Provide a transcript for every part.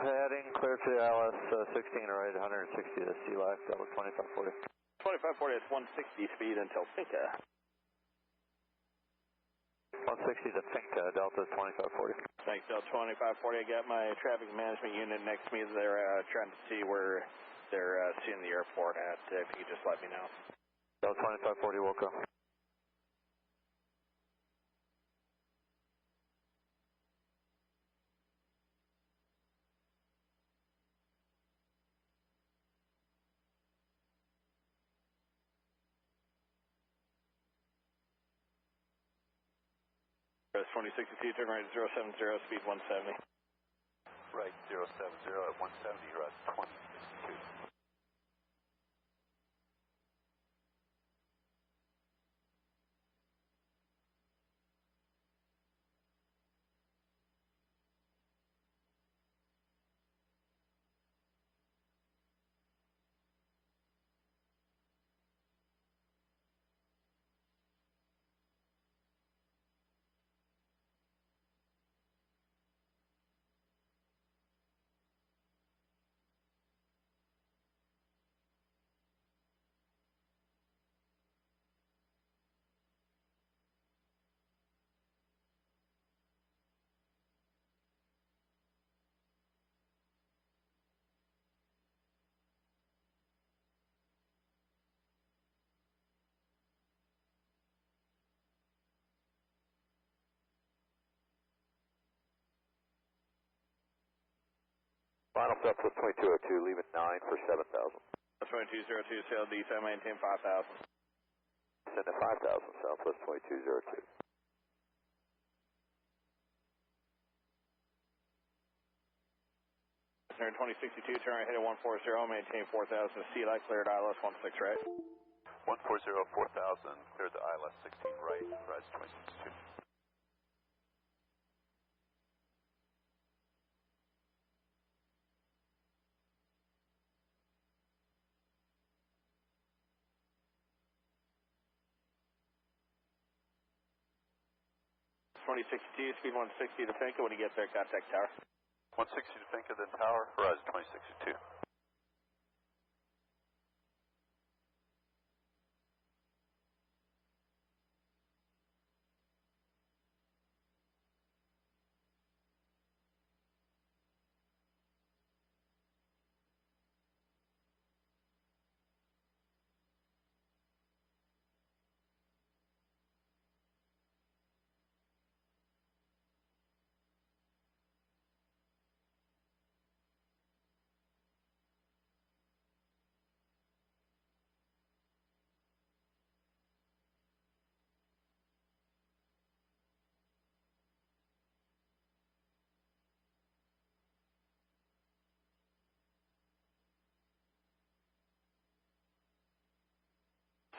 heading clear to ILS 16 right, 160 to CLAC, Delta 2540. 2540 is 160 speed until Finca. 160 to Finca, Delta 2540. Thanks, Delta 2540. I got my traffic management unit next to me. They're trying to see where they're seeing the airport at. If you could just let me know. Delta 2540, Wilco. Press 2062, turn right 070, speed 170. Right 070 at 170, route 2062. Final Southwest 2202, leaving 9 for 7,000. That's 2202, sail descend, maintain 5,000. Send at 5,000, Southwest 2202. Turn 2062, turn right, hit at 140, maintain 4,000, CLAC, cleared ILS 16 right. 140, 4000, cleared the ILS 16 right, rise 2062. 2062, speed 160 to Finca. When you get there, contact tower. 160 to Finca, then tower, Horizon 2062.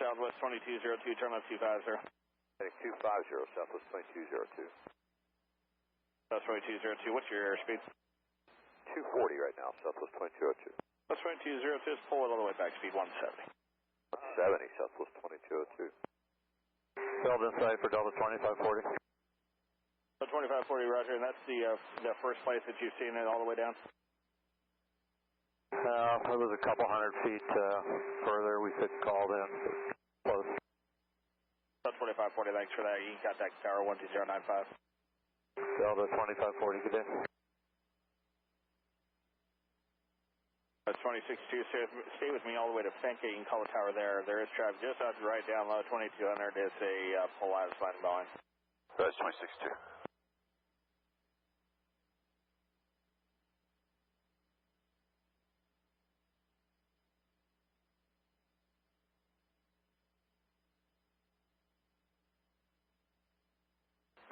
Southwest 2202, turn left 250. Heading 250, Southwest 2202. Southwest 2202, what's your airspeed? 240 right now, Southwest 2202. Southwest 2202, just pull it all the way back, speed 170. 170, Southwest 2202. Held in sight for Delta 2540. Delta 2540, roger, and that's the first place that you've seen it all the way down? It was a couple hundred feet further. We could call in. Close. Delta 2540, thanks for that. You can contact tower 12095. Delta 2540, good day. That's 2062, stay with me all the way to Finca. You can call the tower there. There is traffic just out to the right down low. 2200 is a full line sliding Boeing. Rise 2062.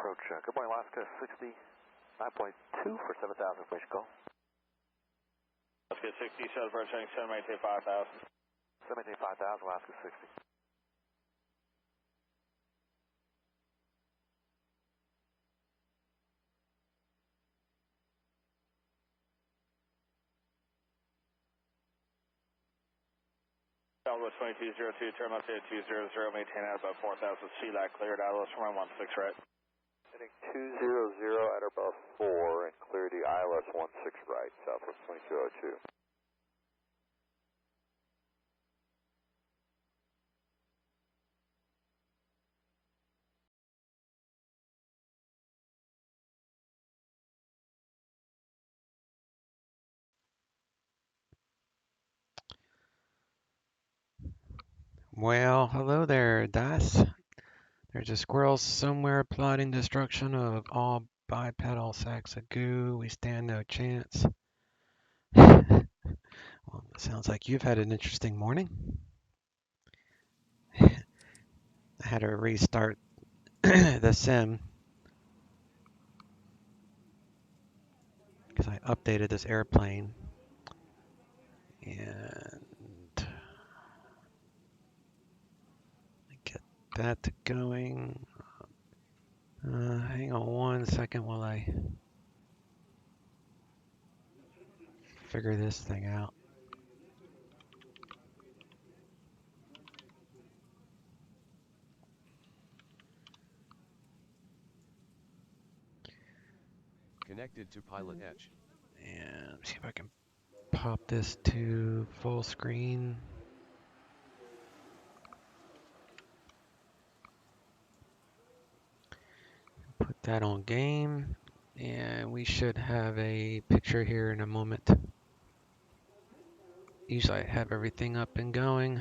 Approach, good morning, Alaska 69.2 for 7,000, please call. Let's get 60, set approach, heading 7, maintain 5,000. 7, maintain 5,000, Alaska 60. Southwest 2202, turn left at 200, maintain at about 4,000, CLAC, cleared ILS from 16 right. Heading 200 at above 4 and clear the ILS 16 right, Southwest 2202. Well, hello there, Das. There's a squirrel somewhere plotting destruction of all bipedal sacks of goo. We stand no chance. Well, it sounds like you've had an interesting morning. I had to restart the sim because I updated this airplane and get that going. Hang on one second while I figure this thing out. Connected to PilotEdge. And see if I can pop this to full screen. Put that on game, and we should have a picture here in a moment. Usually I have everything up and going.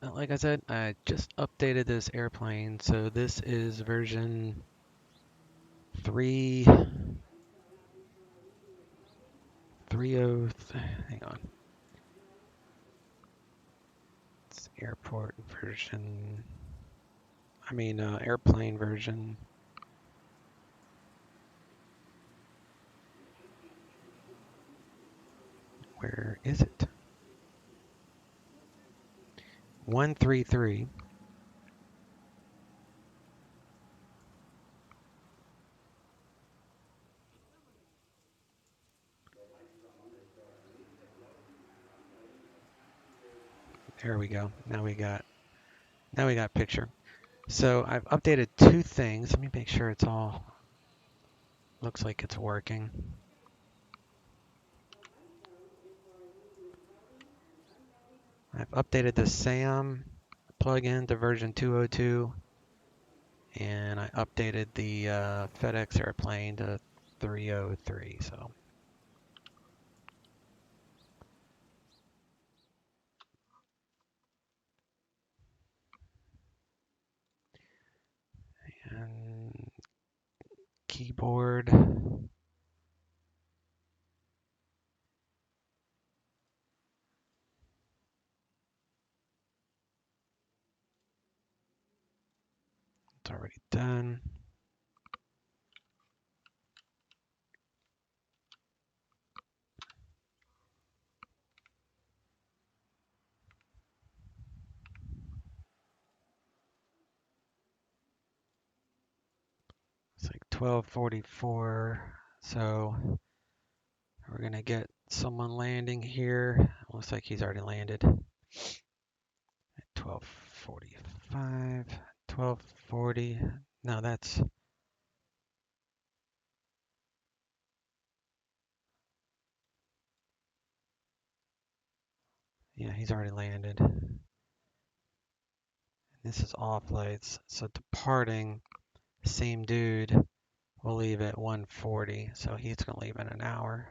Like I said, I just updated this airplane, so this is version 3.30. Hang on. It's airport version. Airplane version. Where is it? 1.3.3. There we go. Now we got picture. So I've updated two things. Let me make sure it's all looks like it's working. I've updated the SAM plugin to version 202, and I updated the FedEx airplane to 303. So and keyboard. It's already done. It's like 12:44. So we're gonna get someone landing here. Looks like he's already landed. 12:45, 12:40. No, that's yeah, he's already landed. This is off lights, so departing, same dude will leave at 1:40, so he's gonna leave in an hour.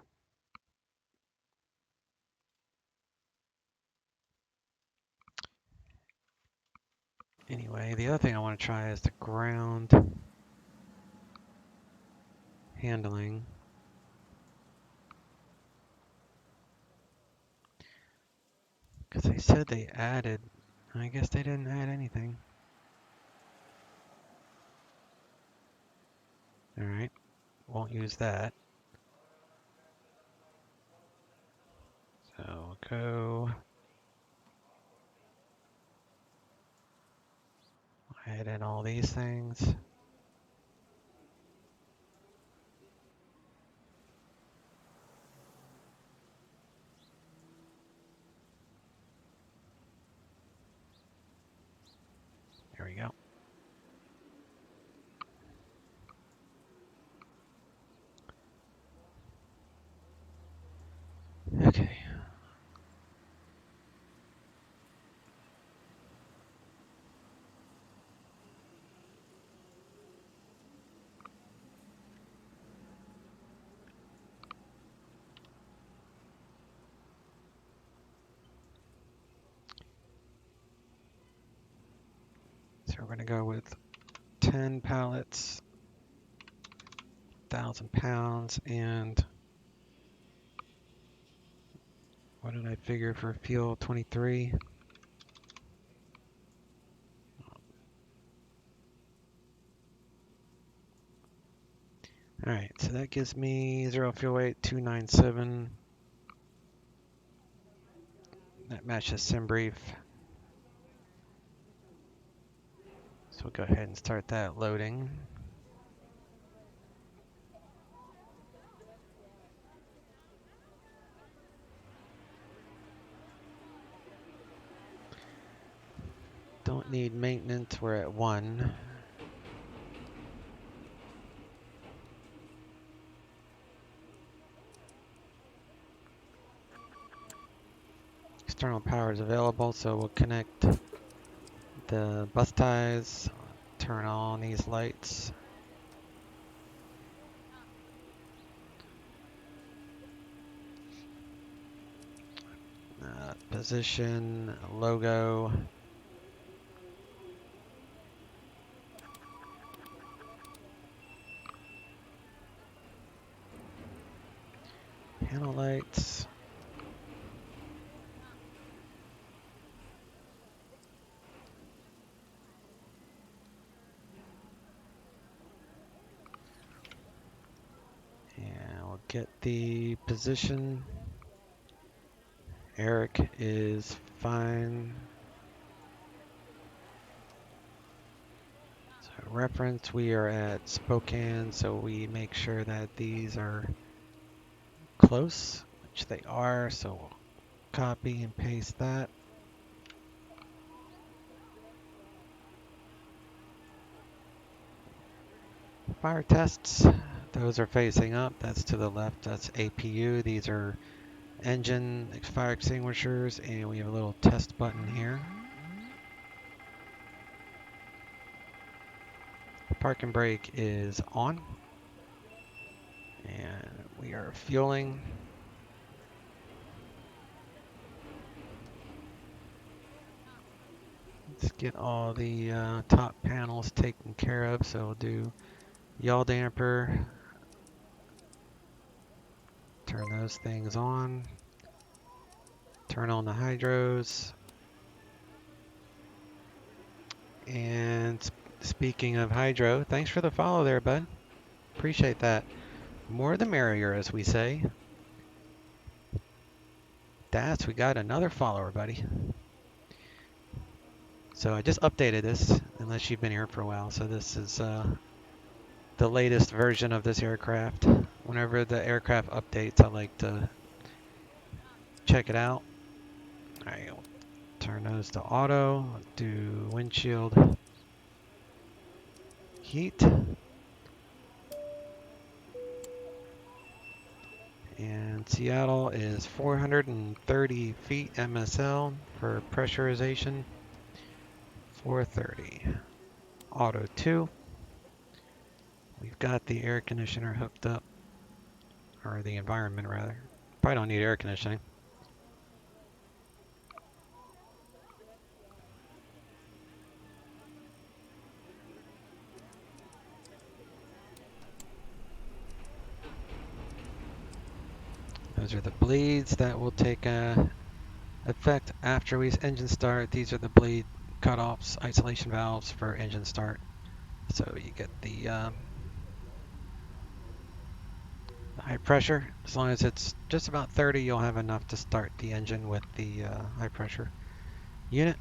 Anyway, the other thing I want to try is the ground handling. Because they said they added, I guess they didn't add anything. Alright, won't use that. So go add in all these things. There we go. We're going to go with 10 pallets, 1,000 pounds, and what did I figure for fuel? 23. All right, so that gives me 0 fuel weight, 297. That matches sim brief. So we'll go ahead and start that loading. Don't need maintenance, we're at 1. External power is available, so we'll connect the bus ties, turn on these lights. Position, logo. Panel lights. And we'll get the position. Eric is fine. So reference, we are at Spokane, so we make sure that these are close, which they are, so we'll copy and paste that. Fire tests, those are facing up, that's to the left, that's APU. These are engine fire extinguishers, and we have a little test button here. Park and brake is on, and we are fueling. Let's get all the top panels taken care of, so we'll do yaw damper, turn those things on, turn on the hydros, and speaking of hydro, thanks for the follow there, bud. Appreciate that. More the merrier, as we say. Das, we got another follower, buddy. So I just updated this, unless you've been here for a while. So this is the latest version of this aircraft. Whenever the aircraft updates, I like to check it out. All right, we'll turn those to auto, do windshield heat. And Seattle is 430 feet MSL for pressurization. 430. Auto 2. We've got the air conditioner hooked up, or the environment rather. Probably don't need air conditioning. Those are the bleeds that will take effect after we engine start. These are the bleed cutoffs, isolation valves for engine start. So you get the high pressure. As long as it's just about 30, you'll have enough to start the engine with the high pressure unit.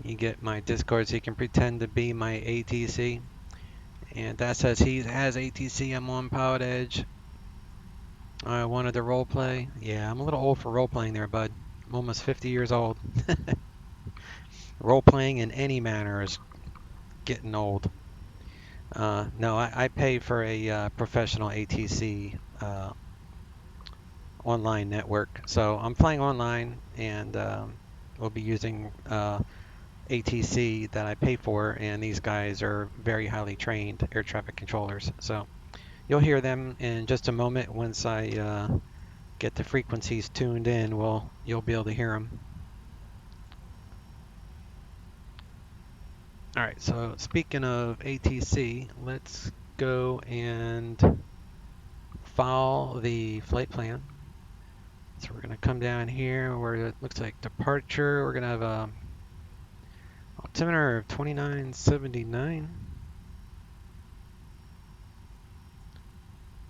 You get my Discord so you can pretend to be my ATC. And that says he has ATC. I'm on PilotEdge. I wanted to role play. Yeah, I'm a little old for role playing there, bud. I'm almost 50 years old. Role playing in any manner is getting old. No, I pay for a professional ATC online network. So I'm flying online, and we'll be using ATC that I pay for, and these guys are very highly trained air traffic controllers. So you'll hear them in just a moment once I get the frequencies tuned in, you'll be able to hear them. All right, so speaking of ATC, let's go and file the flight plan. So we're going to come down here where it looks like departure. We're going to have a altimeter of 2979.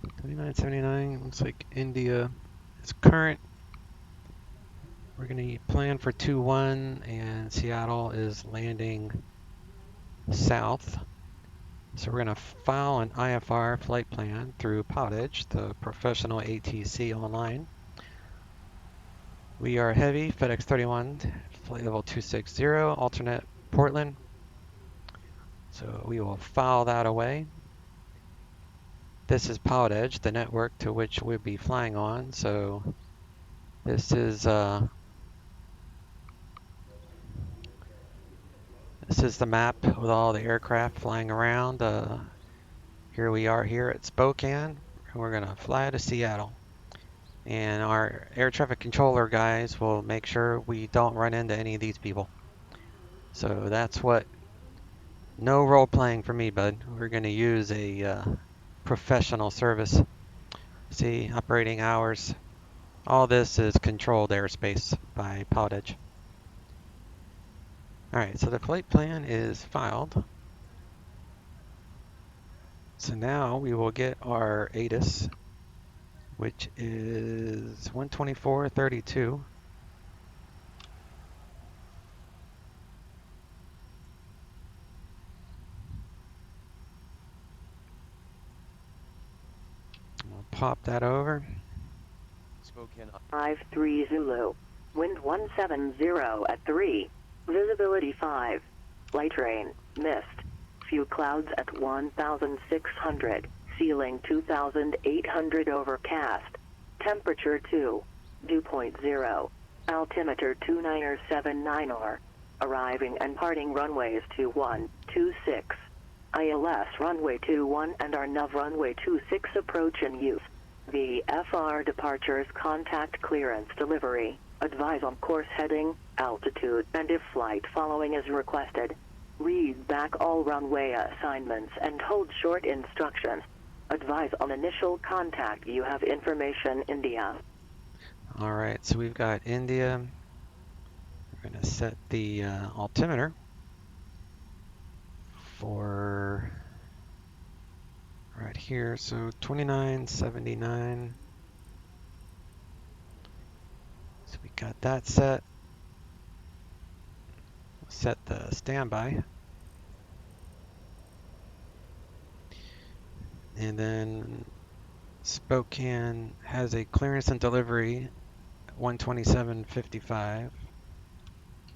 2979 looks like India is current. We're going to plan for 2-1 and Seattle is landing south. So we're going to file an IFR flight plan through PilotEdge, the professional ATC online. We are heavy, FedEx 31, flight level 260, alternate Portland. So we will file that away. This is PilotEdge, the network to which we'll be flying on. So this is the map with all the aircraft flying around. Here we are here at Spokane, and we're going to fly to Seattle. And our air traffic controller guys will make sure we don't run into any of these people. So that's what, no role playing for me, bud. We're going to use a professional service. See, operating hours. All this is controlled airspace by PilotEdge. Alright, so the flight plan is filed. So now we will get our ATIS, which is 124.32. We'll pop that over. Spokane. 53 Zulu. Wind 170 at 3. Visibility 5. Light rain. Mist. Few clouds at 1,600. Ceiling 2,800 overcast. Temperature 2. Dew point 0. Altimeter 2979 Arriving and parting runways 21, 26. ILS runway 21 and Arnav runway 26 approach in use. VFR departures contact clearance delivery. Advise on course heading, altitude, and if flight following is requested. Read back all runway assignments and hold short instructions. Advise on initial contact. You have information, India. Alright, so we've got India. We're going to set the altimeter for right here, so 2979. So we got that set. We'll set the standby. And then Spokane has a clearance and delivery 127.55.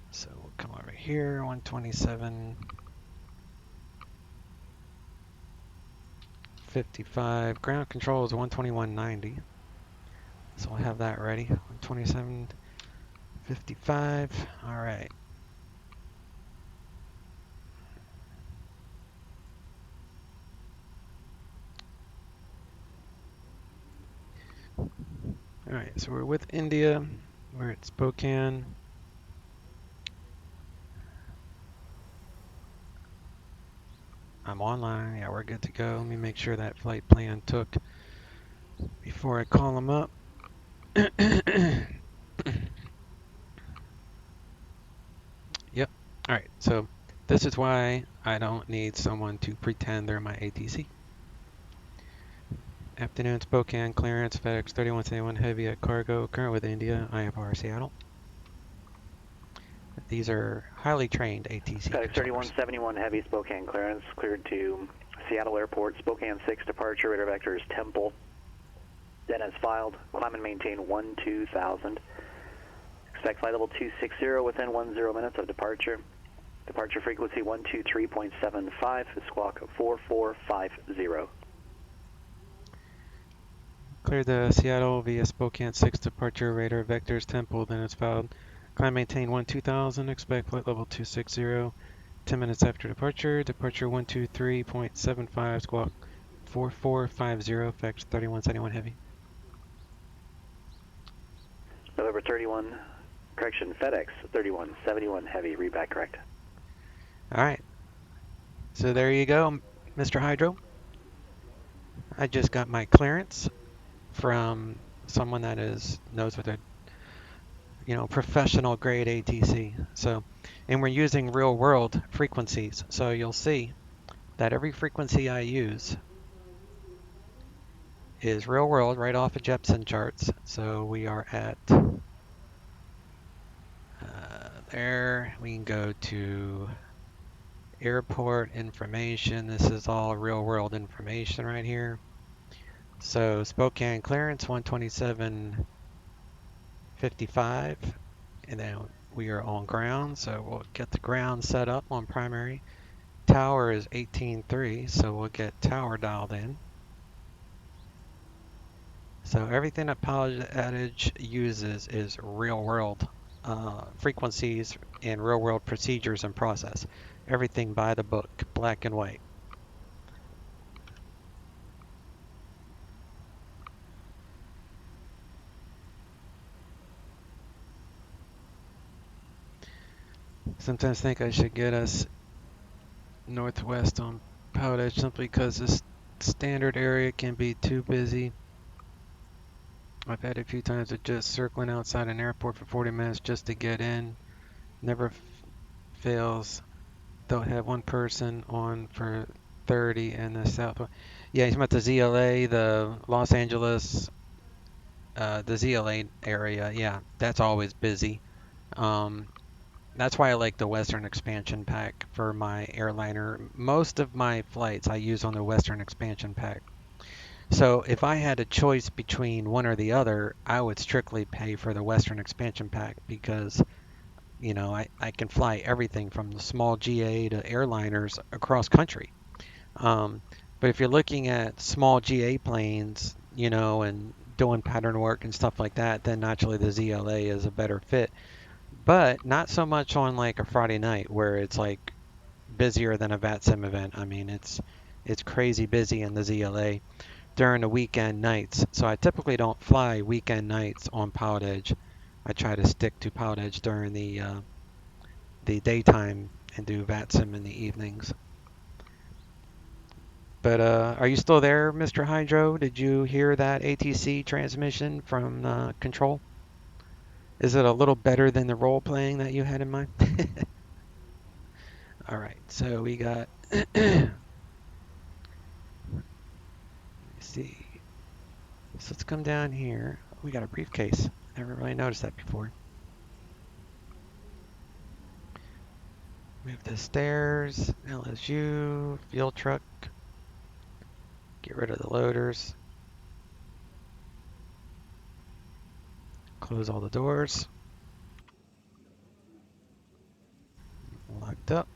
So we'll come over here, 127.55. Ground control is 121.90. So we'll have that ready. 127.55. All right. All right, so we're with India. We're at Spokane. I'm online. Yeah, we're good to go. Let me make sure that flight plan took before I call them up. Yep. All right, so this is why I don't need someone to pretend they're my ATC. Afternoon, Spokane, clearance, FedEx 3171 heavy at cargo, current with India, IFR Seattle. These are highly trained ATC. FedEx 3171 heavy, Spokane clearance, cleared to Seattle Airport, Spokane 6 departure, radar vector is Temple. Then as filed, climb and maintain 12,000. Expect flight level 260 within 10 minutes of departure. Departure frequency 123.75, squawk 4450. Clear the Seattle via Spokane 6 departure, radar vectors Temple, then it's filed. Climb maintain 12,000, expect flight level 260, 10 minutes after departure. Departure 123.75, squawk 4450, FedEx 3171 heavy. November 31, correction, FedEx 3171 heavy, read back correct. All right. So there you go, Mr. Hydro. I just got my clearance from someone that knows what they're, professional grade ATC. So, and we're using real world frequencies. So you'll see that every frequency I use is real world right off of Jepson charts. So we are at there. We can go to airport information. This is all real world information right here. So Spokane clearance 127.55, and then we are on ground, so we'll get the ground set up on primary. Tower is 18.3, so we'll get tower dialed in. So everything that PilotEdge uses is real world frequencies and real world procedures and process. Everything by the book, black and white. Sometimes think I should get us northwest on PilotEdge simply because this standard area can be too busy. I've had a few times of just circling outside an airport for 40 minutes just to get in. Never fails. They'll have one person on for 30 in the south. Yeah, he's about the ZLA, the Los Angeles, the ZLA area. Yeah, that's always busy. That's why I like the Western Expansion Pack for my airliner. Most of my flights I use on the Western Expansion Pack. So if I had a choice between one or the other, I would strictly pay for the Western Expansion Pack because, I can fly everything from the small GA to airliners across country. But if you're looking at small GA planes, and doing pattern work and stuff like that, then naturally the ZLA is a better fit. But not so much on like a Friday night where it's like busier than a VATSIM event. I mean, it's crazy busy in the ZLA during the weekend nights. So I typically don't fly weekend nights on PilotEdge. I try to stick to PilotEdge during the daytime and do VATSIM in the evenings. But are you still there, Mr. Hydro? Did you hear that ATC transmission from control? Is it a little better than the role playing that you had in mind? All right, so we got, let's see. So let's come down here. We got a briefcase. Never really noticed that before. Move the stairs, LSU, fuel truck. Get rid of the loaders. Close all the doors. Locked up.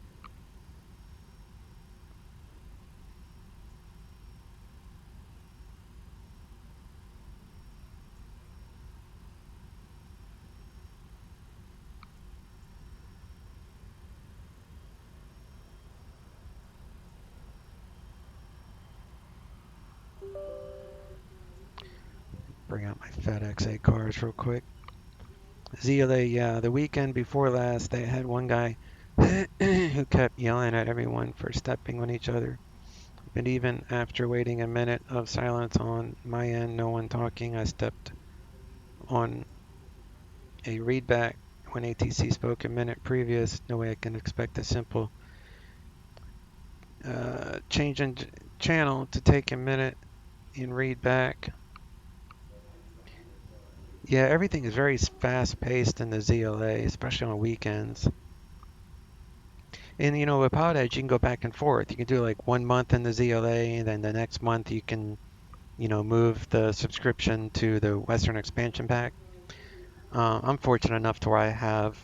Bring out my FedEx A cards real quick. ZLA, yeah, the weekend before last, they had one guy who kept yelling at everyone for stepping on each other. But even after waiting a minute of silence on my end, no one talking, I stepped on a readback when ATC spoke a minute previous. No way I can expect a simple change in channel to take a minute in readback. Yeah, everything is very fast-paced in the ZLA, especially on weekends. And with PilotEdge, you can go back and forth. You can do like 1 month in the ZLA, and then the next month you can, move the subscription to the Western Expansion Pack. I'm fortunate enough to where I have,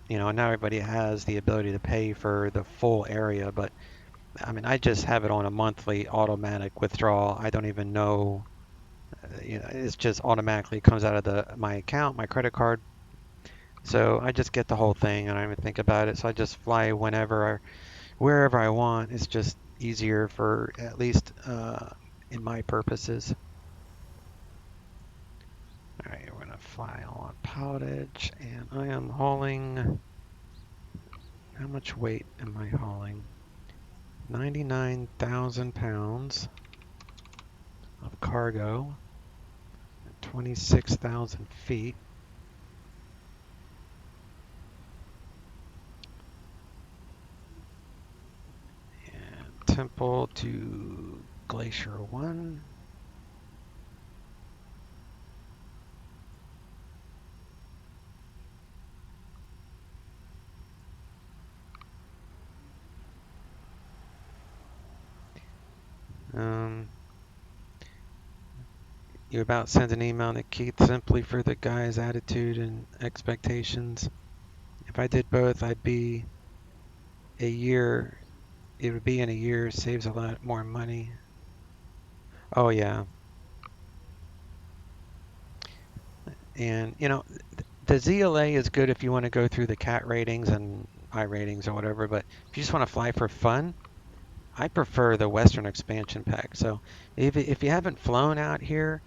not everybody has the ability to pay for the full area, but I mean, I just have it on a monthly automatic withdrawal. I don't even know, it's just automatically comes out of my account, my credit card. So I just get the whole thing and I don't even think about it. So I just fly whenever, wherever I want. It's just easier for at least in my purposes. All right, we're gonna file on PilotEdge, and I am hauling. How much weight am I hauling? 99,000 pounds of cargo, 26,000 feet. And Temple to Glacier 1. You about sent an email to Keith simply for the guy's attitude and expectations. If I did both, I'd be a year. It would be in a year, saves a lot more money. Oh yeah. And you know, the ZLA is good if you want to go through the CAT ratings and I ratings or whatever, but if you just want to fly for fun, I prefer the Western expansion pack. So if you haven't flown out here,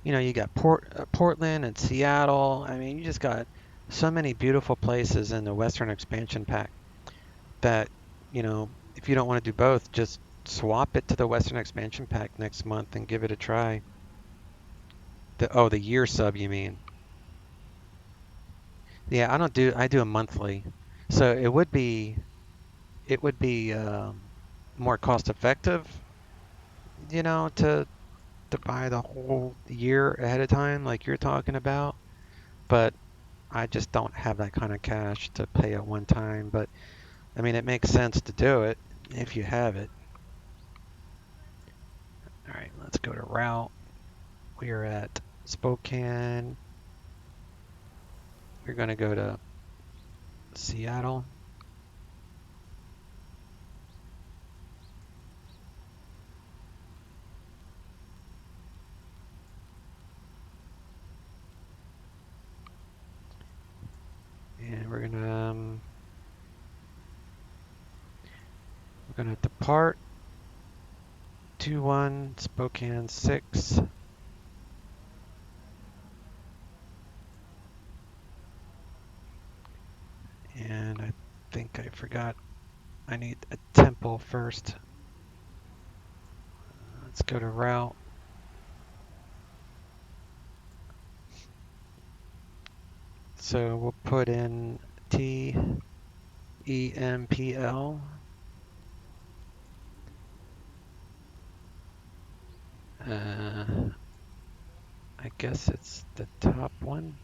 you know, you got Portland and Seattle. I mean, you just got so many beautiful places in the Western expansion pack that, you know, if you don't want to do both, just swap it to the Western expansion pack next month and give it a try. The year sub, you mean? Yeah, I do a monthly. So it would be more cost effective, you know, to buy the whole year ahead of time like you're talking about. But I just don't have that kind of cash to pay at one time. But I mean, it makes sense to do it if you have it. All right, let's go to route. We are at Spokane. We're going to go to Seattle. And we're gonna depart 21 Spokane 6. And I think I forgot I need a temple first. Let's go to route. So we'll put in TEMPL. I guess it's the top one.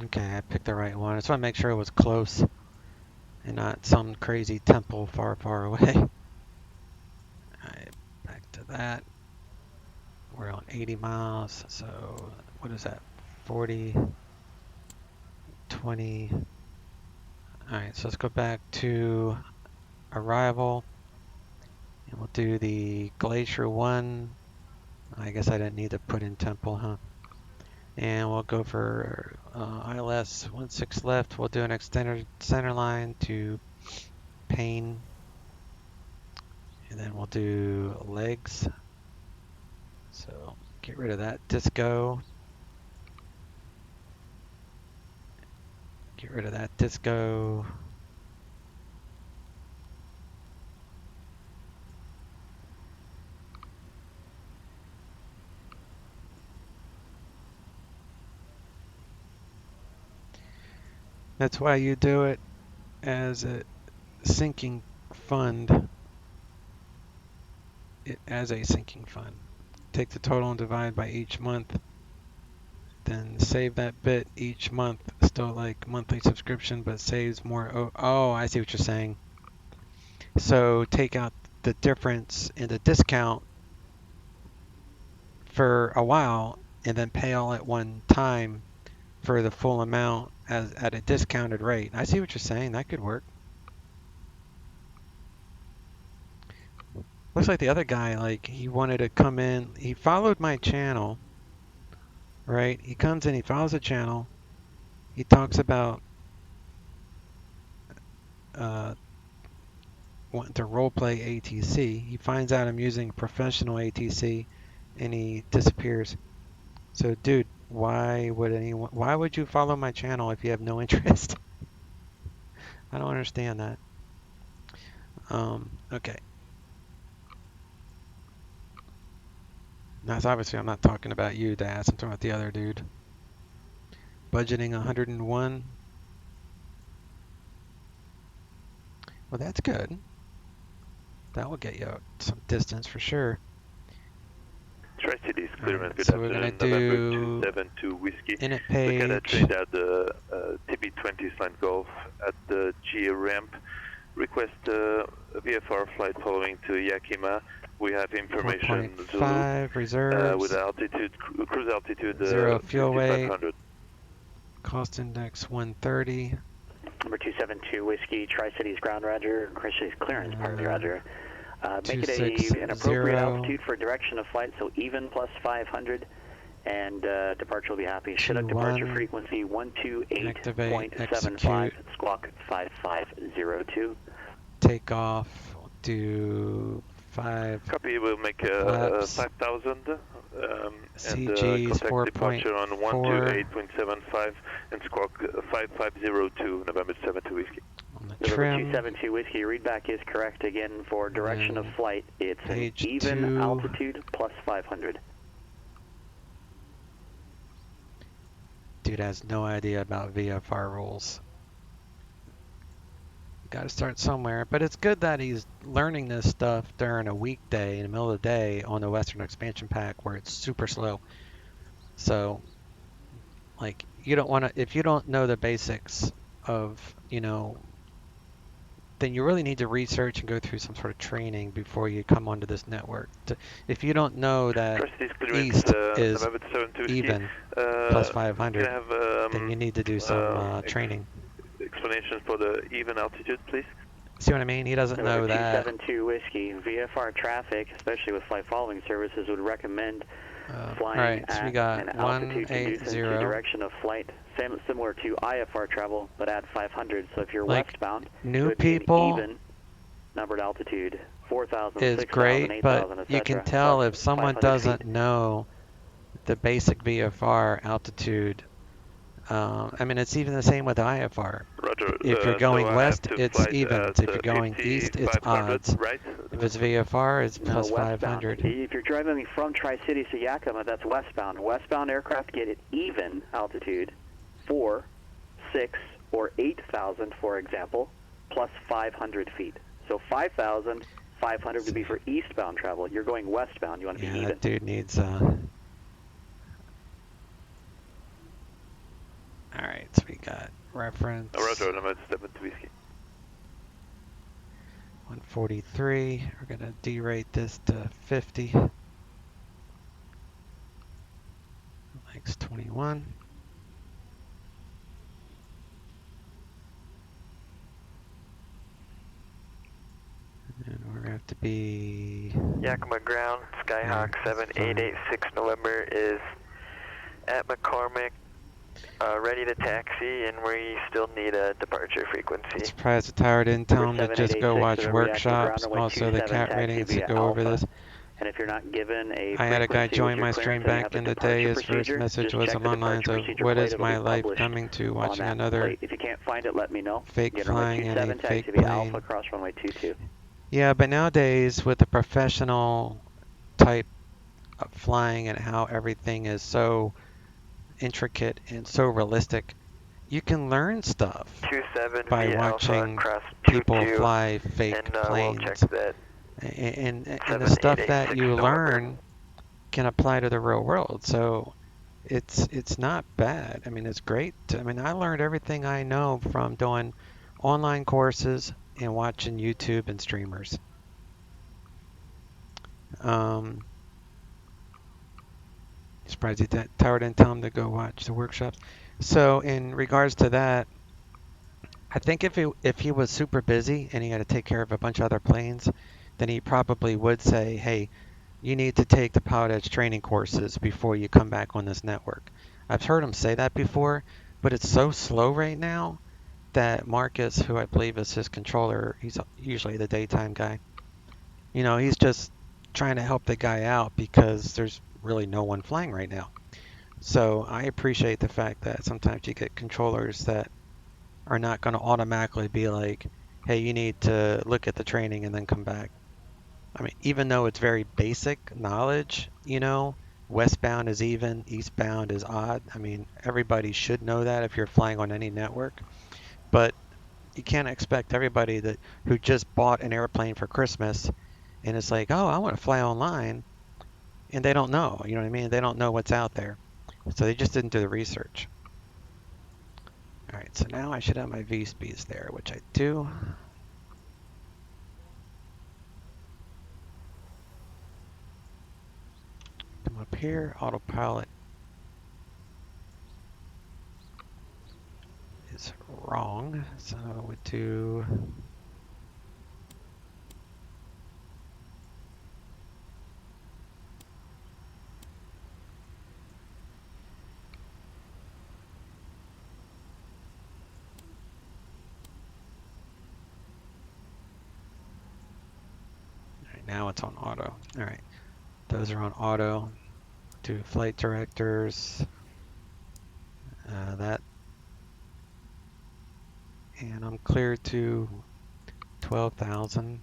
Okay, I picked the right one. I just want to make sure it was close and not some crazy temple far, far away. Alright, back to that. We're on 80 miles, so what is that? 40, 20. Alright, so let's go back to arrival. And we'll do the Glacier 1. I guess I didn't need to put in temple, huh? And we'll go for ILS 16 left. We'll do an extended center line to Payne. And then we'll do legs. So get rid of that disco. Get rid of that disco. That's why you do it as a sinking fund. As a sinking fund. Take the total and divide by each month. Then save that bit each month. Still like monthly subscription, but saves more. Oh, I see what you're saying. So take out the difference in the discount for a while and then pay all at one time for the full amount at a discounted rate. I see what you're saying. That could work. Looks like the other guy, like, he wanted to come in. He followed my channel, right? He comes in, he follows the channel. He talks about wanting to roleplay ATC. He finds out I'm using professional ATC, and he disappears. So, dude, why would you follow my channel if you have no interest? I don't understand that. Okay. That's obviously, I'm not talking about you, Das. I'm talking about the other dude. Budgeting 101. Well, that's good. That will get you out some distance for sure. Tri-Cities clearance, good So we're gonna afternoon, do November 272 Whiskey. init We got a page. train at the TB20 Slant Golf at the GA ramp. Request VFR flight following to Yakima. We have information 4.5 reserves. with altitude, cruise altitude 0 fuel weight. 5500. Cost index 130. Number 272 Whiskey, Tri-Cities ground roger, Tri-Cities clearance, pardon me, roger. Make it an appropriate altitude for direction of flight, so even plus 500, and departure will be happy. Shut up departure frequency 128.75, squawk 5502. Takeoff, do 5. Copy, we'll make 5,000. CG's contact departure on 128.75 and squawk 5502, November 72 Whiskey. On the November trim. 272 Whiskey, readback is correct again for direction of flight. It's an even 2. altitude plus 500. Dude has no idea about VFR rules. Got to start somewhere, but it's good that he's learning this stuff during a weekday in the middle of the day on the Western Expansion Pack where it's super slow. So, like, you don't want to, if you don't know the basics of, you know, then you really need to research and go through some sort of training before you come onto this network. If you don't know that east is even plus 500, then you need to do some training. Explanation for the even altitude, please. See what I mean? He doesn't know that. 272 Whiskey, VFR traffic, especially with flight following services, would recommend flying right, so we got at an altitude conducive to 180. direction of flight, similar to IFR travel, but add 500. So if you're Like, westbound, new it would be an people even numbered altitude, 4,000, is 6,000, great, 8,000, but you can etc., tell plus if someone 500 doesn't feet. know the basic VFR altitude. I mean, it's even the same with IFR. Roger. If you're going so west, it's flight evens. If you're going east, it's odds. Right? If it's VFR, it's plus westbound. 500. If you're driving from Tri-Cities to Yakima, that's westbound. Westbound aircraft get at even altitude, 4, 6, or 8,000, for example, plus 500 feet. So 5,500 would be for eastbound travel. You're going westbound. You want to be Yeah, even. that dude needs. All right, so we got reference. Roger, number 7 Whiskey. 143. We're gonna derate this to 50. Max 21. And we're gonna have to be Yakima ground, Skyhawk 7886 November is at McCormick, ready to taxi, and we still need a departure frequency. Surprised the tower didn't tell him to just go 7886 watch to the workshops. reactive ground, Also, the cat taxi ratings to via go over Alpha. this. And if you're not given a I had a guy frequency join with your my stream clearance and back have a in the departure day. His first procedure, message just was check the along the lines departure of, procedure "What plate. is It'll my be life published coming to? on Watching that another plate. If you can't find it, let me know. fake Get runway flying in a 27, taxi fake via plane." Alpha, cross runway 22. Yeah, but nowadays with the professional type of flying and how everything is so intricate and so realistic, you can learn stuff 27 by via watching Alpha, cross people 22, fly fake and we'll planes. check that. And the stuff that 7886 you November. learn can apply to the real world. So it's not bad. I mean, it's great. I mean, I learned everything I know from doing online courses and watching YouTube and streamers. Surprised that tower didn't tell him to go watch the workshops. So in regards to that, I think if he was super busy and he had to take care of a bunch of other planes, then he probably would say, hey, you need to take the PilotEdge training courses before you come back on this network. I've heard him say that before, but it's so slow right now that Marcus, who I believe is his controller, he's usually the daytime guy, he's just trying to help the guy out because there's really no one flying right now. So I appreciate the fact that sometimes you get controllers that are not going to automatically be like, hey, you need to look at the training and then come back. I mean, even though it's very basic knowledge, westbound is even, eastbound is odd. I mean, everybody should know that if you're flying on any network, but you can't expect everybody who just bought an airplane for Christmas and it's like, oh, I want to fly online, and they don't know, you know what I mean? They don't know what's out there. So they just didn't do the research. All right, so now I should have my V-speeds there, which I do. Come up here, autopilot is wrong, so I would do now it's on auto. All right, those are on auto. Do flight directors, that, and I'm clear to 12,000.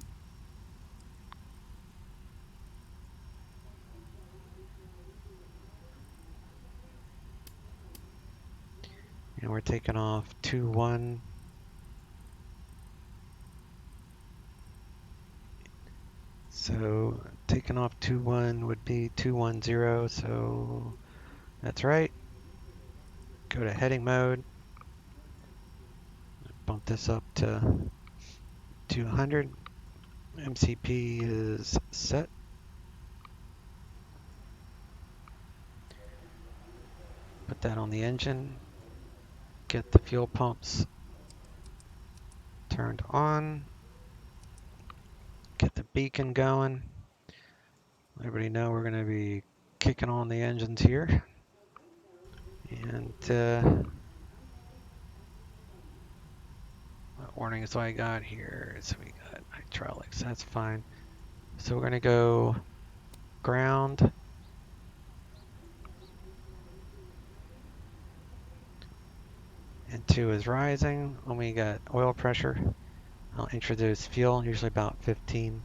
And we're taking off 2-1. So taking off 2-1 would be 210, so that's right. Go to heading mode. Bump this up to 200. MCP is set. Put that on the engine. Get the fuel pumps turned on. Get the beacon going. Let everybody know we're going to be kicking on the engines here. And what warnings do I got here? So we got hydraulics, that's fine. So we're going to go ground. And 2 is rising. When we got oil pressure, I'll introduce fuel, usually about 15.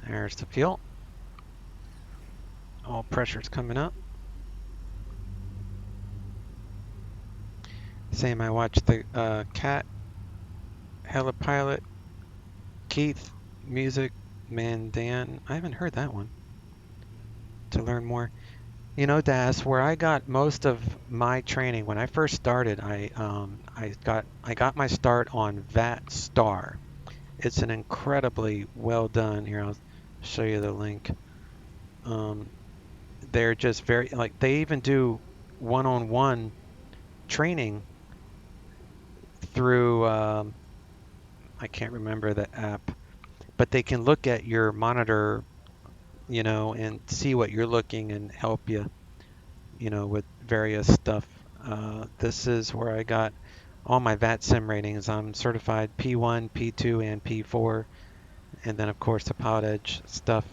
There's the fuel. All pressure's coming up. Same, I watched the Cat, Helipilot, Keith, Music, Dan. I haven't heard that one. To learn more. Das, where I got most of my training when I first started, I got my start on VAT Star. It's an incredibly well done. Here, I'll show you the link. They're just very, like, they even do one-on-one training through, I can't remember the app, but they can look at your monitor, and see what you're looking and help you, with various stuff. This is where I got all my VAT sim ratings. I'm certified P1, P2, and P4, and then of course the PilotEdge stuff.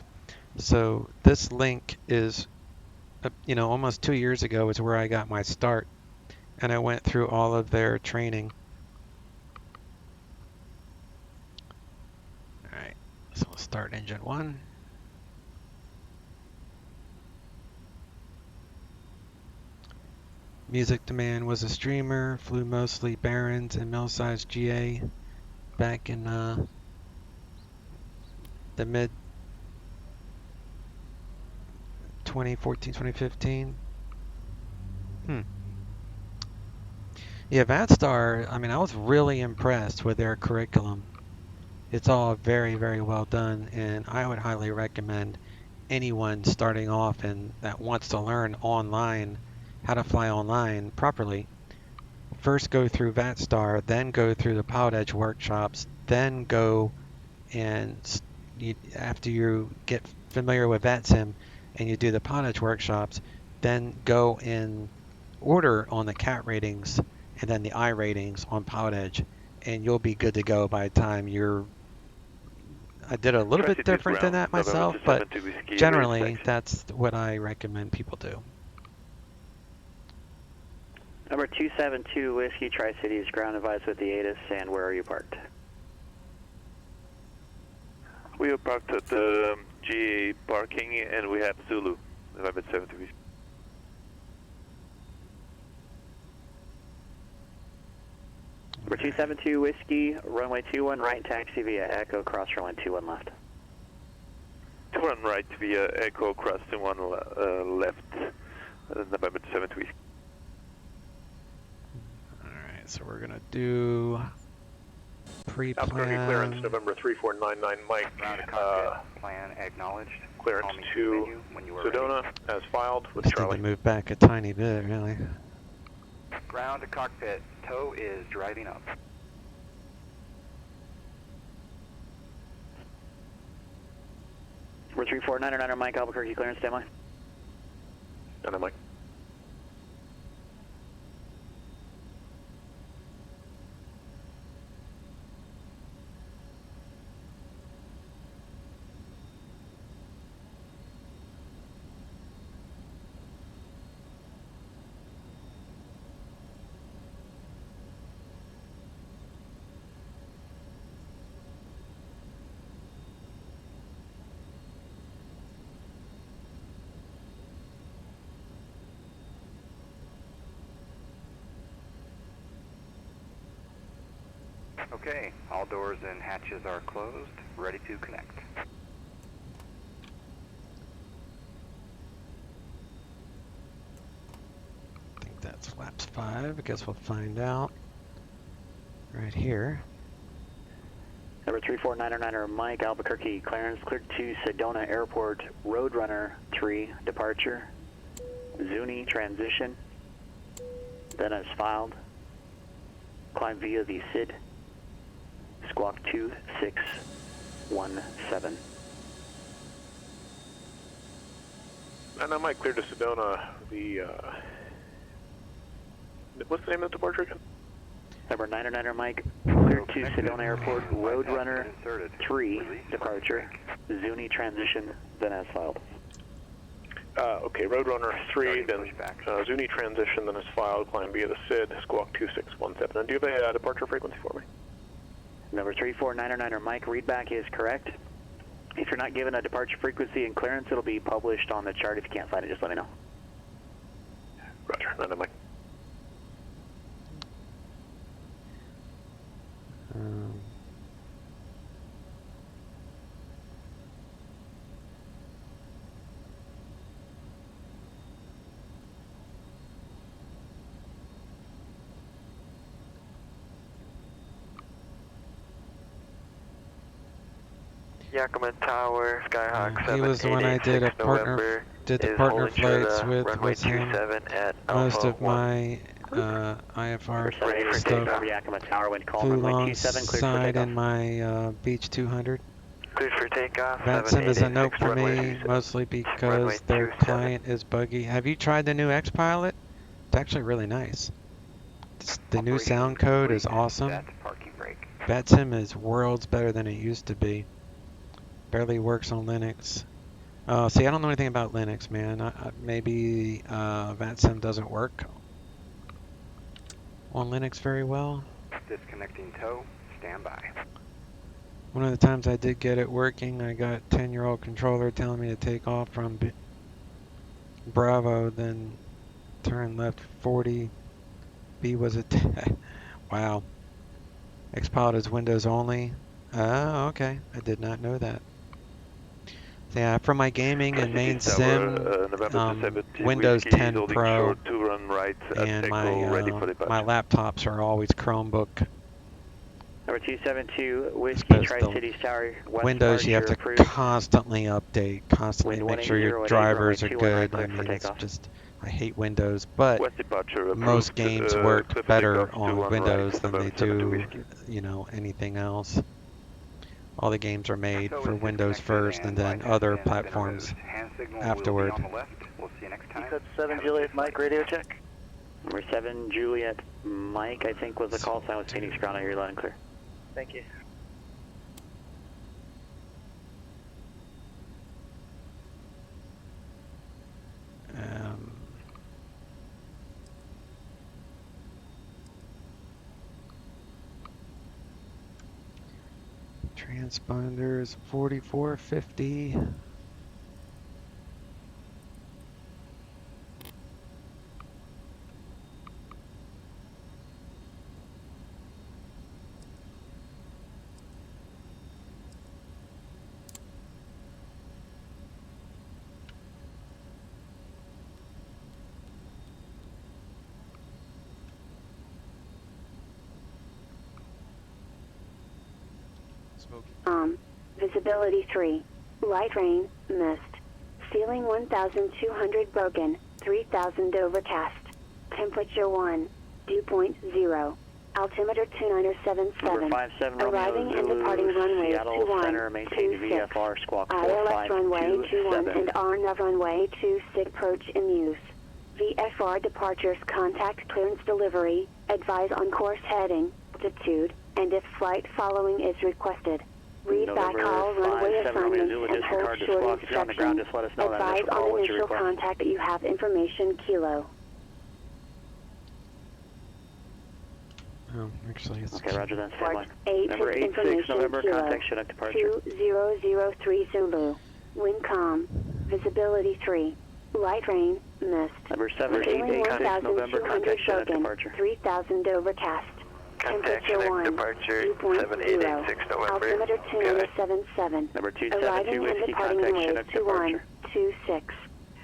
So this link is, almost 2 years ago is where I got my start, and I went through all of their training. All right, so we'll start engine 1. Music Demand was a streamer, flew mostly Barons and mill-size GA back in the mid 2014, 2015. Yeah, VatStar, I mean, I was really impressed with their curriculum. It's all very, very well done, and I would highly recommend anyone starting off and that wants to learn online how to fly online properly, first go through VATSTAR, then go through the PilotEdge workshops, then go and after you get familiar with VATSIM and you do the PilotEdge workshops, then go in order on the CAT ratings and then the I ratings on PilotEdge, and you'll be good to go by the time you're. I did a little bit different than that myself, but generally that's what I recommend people do. Number 272 Whiskey Tri-Cities, ground advice with the ATIS, and where are you parked? We are parked at the GA parking, and we have Zulu, November 70 Whiskey. Number 272 Whiskey, runway 21 right, taxi via Echo, cross runway 21 left. 21 right via Echo, cross 21 left, November 70 Whiskey. Alright, so we're gonna do pre-plan. Clearance November 3499 Mike. Plan acknowledged. Clearance to Sedona as filed with Just Charlie. need to move back a tiny bit, really. Ground to cockpit, tow is driving up. Number 3499 Mike, Albuquerque clearance, stand by. And I'm Mike. Okay, all doors and hatches are closed, ready to connect. I think that's flaps 5. I guess we'll find out right here. Number 3499 Mike, Albuquerque clearance, cleared to Sedona Airport, Roadrunner 3, departure, Zuni transition, then as filed, climb via the SID, squawk 2617. And I'm Mike, clear to Sedona. What's the name of the departure again? Number 999 Mike, cleared to Sedona Airport, Roadrunner 3, departure, Zuni transition, then as filed. Okay, Roadrunner 3, then Zuni transition, then as filed, climb via the SID, squawk 2617. And do you have a departure frequency for me? Number 3499 Mike, readback is correct. If you're not given a departure frequency and clearance, it'll be published on the chart. If you can't find it, just let me know. Roger, and I'm Mike. Yakima Tower, Skyhawk 786 he was the one I did the partner flights with him. Most of my IFR stuff flew alongside in my Beach 200. Cleared for takeoff. VATSIM is a note for me, mostly because their client is buggy. Have you tried the new XPilot? It's actually really nice. The new sound code is awesome. VATSIM is worlds better than it used to be. Barely works on Linux. See, I don't know anything about Linux, man. Maybe VATSIM doesn't work on Linux very well. Disconnecting tow, stand by. One of the times I did get it working, I got 10-year-old controller telling me to take off from Bravo, then turn left 40. B was a wow. XPilot is Windows only. Oh, okay. I did not know that. Yeah, for my gaming and main sim, Windows 10 Pro, and my laptops are always Chromebook. Number 272, Whiskey Tri-Cities Tower. Windows you have to constantly update, constantly make sure your drivers are good. I mean, it's just I hate Windows, but West departure most approved, games work clear for better takeoff to on one Windows right, than they November 72 do, Whiskey. you know, anything else. All the games are made So for is Windows disconnected first and then Y-10 other pin has been platforms removed. Hand signal afterward. will be on the left. We'll see you next time. Eclipse 7 Juliet Mike, radio check. Number 7 Juliet Mike, I think was the call sign with Phoenix ground. I hear you loud and clear. Thank you. Transponders 4450. Visibility 3. Light rain, mist. Ceiling 1,200 broken, 3,000 overcast. Temperature 1. Dew point 0. Altimeter 2977. 57 Arriving Romeo and Zulu, departing runway Seattle 21, Center, maintain 26. VFR squawk ILS runway 21 4527. and RNAV runway 26 approach in use. VFR departures contact clearance delivery, advise on course heading, altitude, and if flight following is requested. Read back all runway assignments and hold short instructions. Advise on initial contact that you have information Kilo. Oh, actually, it's Okay, roger that. Stand by. 8 Number 86 November, Kilo. contact Chinook departure. 2003 Zulu. Wind calm. Visibility 3. Light rain, mist. Number Ceiling 786 November, 1,200 contact Chinook broken, departure. 3,000 overcast. Contact Temperature Chinook 1. departure Dew point 0. 7886 November. Altimeter 2977. Number 272 Arriving and Whiskey, departing contact runway Chinook 21, departure. 26.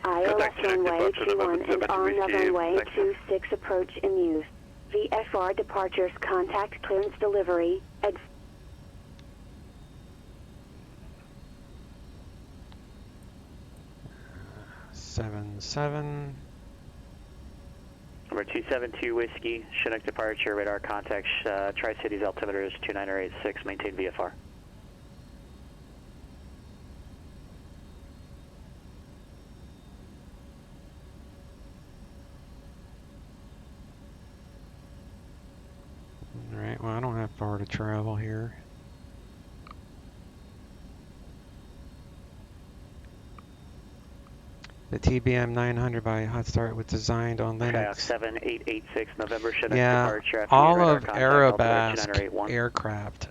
ILS Contact Chinook runway departure, 21 November and 7 RNAV Whiskey, runway thank you. 26 approach in use. VFR departures contact clearance delivery. 77. Number 272 Whiskey, Chinook departure, radar contact, Tri-Cities altimeter is 2986, maintain VFR. Alright, well, I don't have far to travel here. The TBM 900 by Hot Start was designed on Kayak Linux. 7886 November, Chinook Yeah, departure. after all radar of contact, altimeter Aerobask 2981. aircraft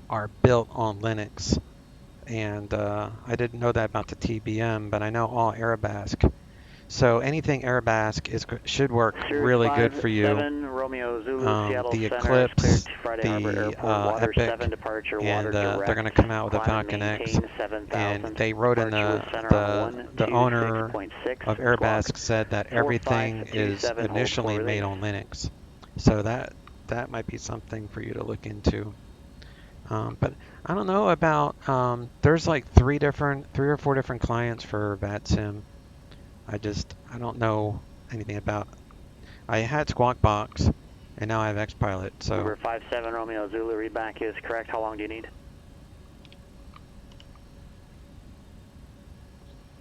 are built on Linux. And I didn't know that about the TBM, but I know all Aerobask. So anything Aerobask should work really good for you. 7 Romeo Zulu, Seattle The Center, Eclipse, cleared to Friday Harbor the Airport, water Epic, 7 departure, and water direct, they're going to come out with the climb Falcon and X. maintain 7,000, And they wrote in the owner of Aerobask said that everything is initially made on Linux. So that might be something for you to look into. But I don't know about, there's like 3 or 4 different clients for VATSIM. I don't know anything about. I had Squawk Box, and now I have XPilot. So Number 57 Romeo Zulu, readback is correct. How long do you need?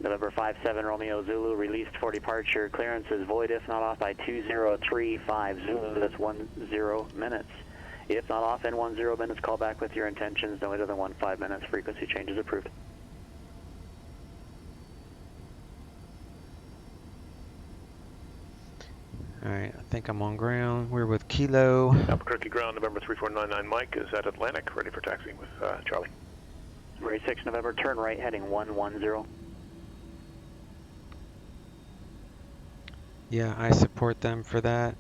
November 57 Romeo Zulu, released for departure. Clearance is void if not off by 2035 Zulu. That's 10 minutes. If not off in 10 minutes, call back with your intentions. No later than 15 minutes. Frequency change is approved. Alright, I think I'm on ground. We're with Kilo. Albuquerque ground, November 3499 Mike is at Atlantic, ready for taxiing with Charlie. Ray 6 November, turn right, heading 110. Yeah, I support them for that.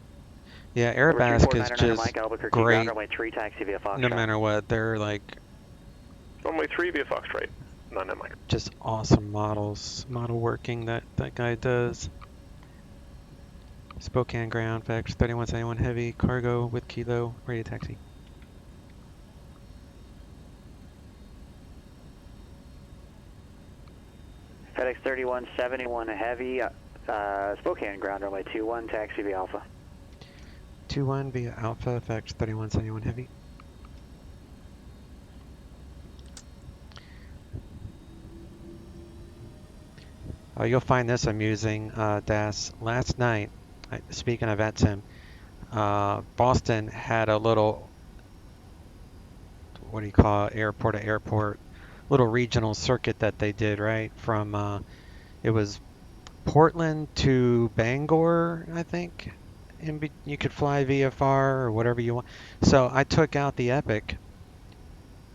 Yeah, Aerobask is just Mike, Albuquerque great ground, runway 3, taxi via Foxtrot. no matter what. They're like Runway 3 via Foxtrot, 99 Mike. just awesome model working that guy does. Spokane ground, FedEx 3171 heavy, cargo with Kilo, ready to taxi. FedEx 3171 heavy, Spokane, ground runway 21, taxi via Alpha. 21 via Alpha, FedEx 3171 Heavy. Oh, you'll find this amusing, Das. Last night, speaking of VETSIM, Boston had a little, what do you call it, airport to airport, little regional circuit that they did, right? From, it was Portland to Bangor, I think. You could fly VFR or whatever you want. So I took out the Epic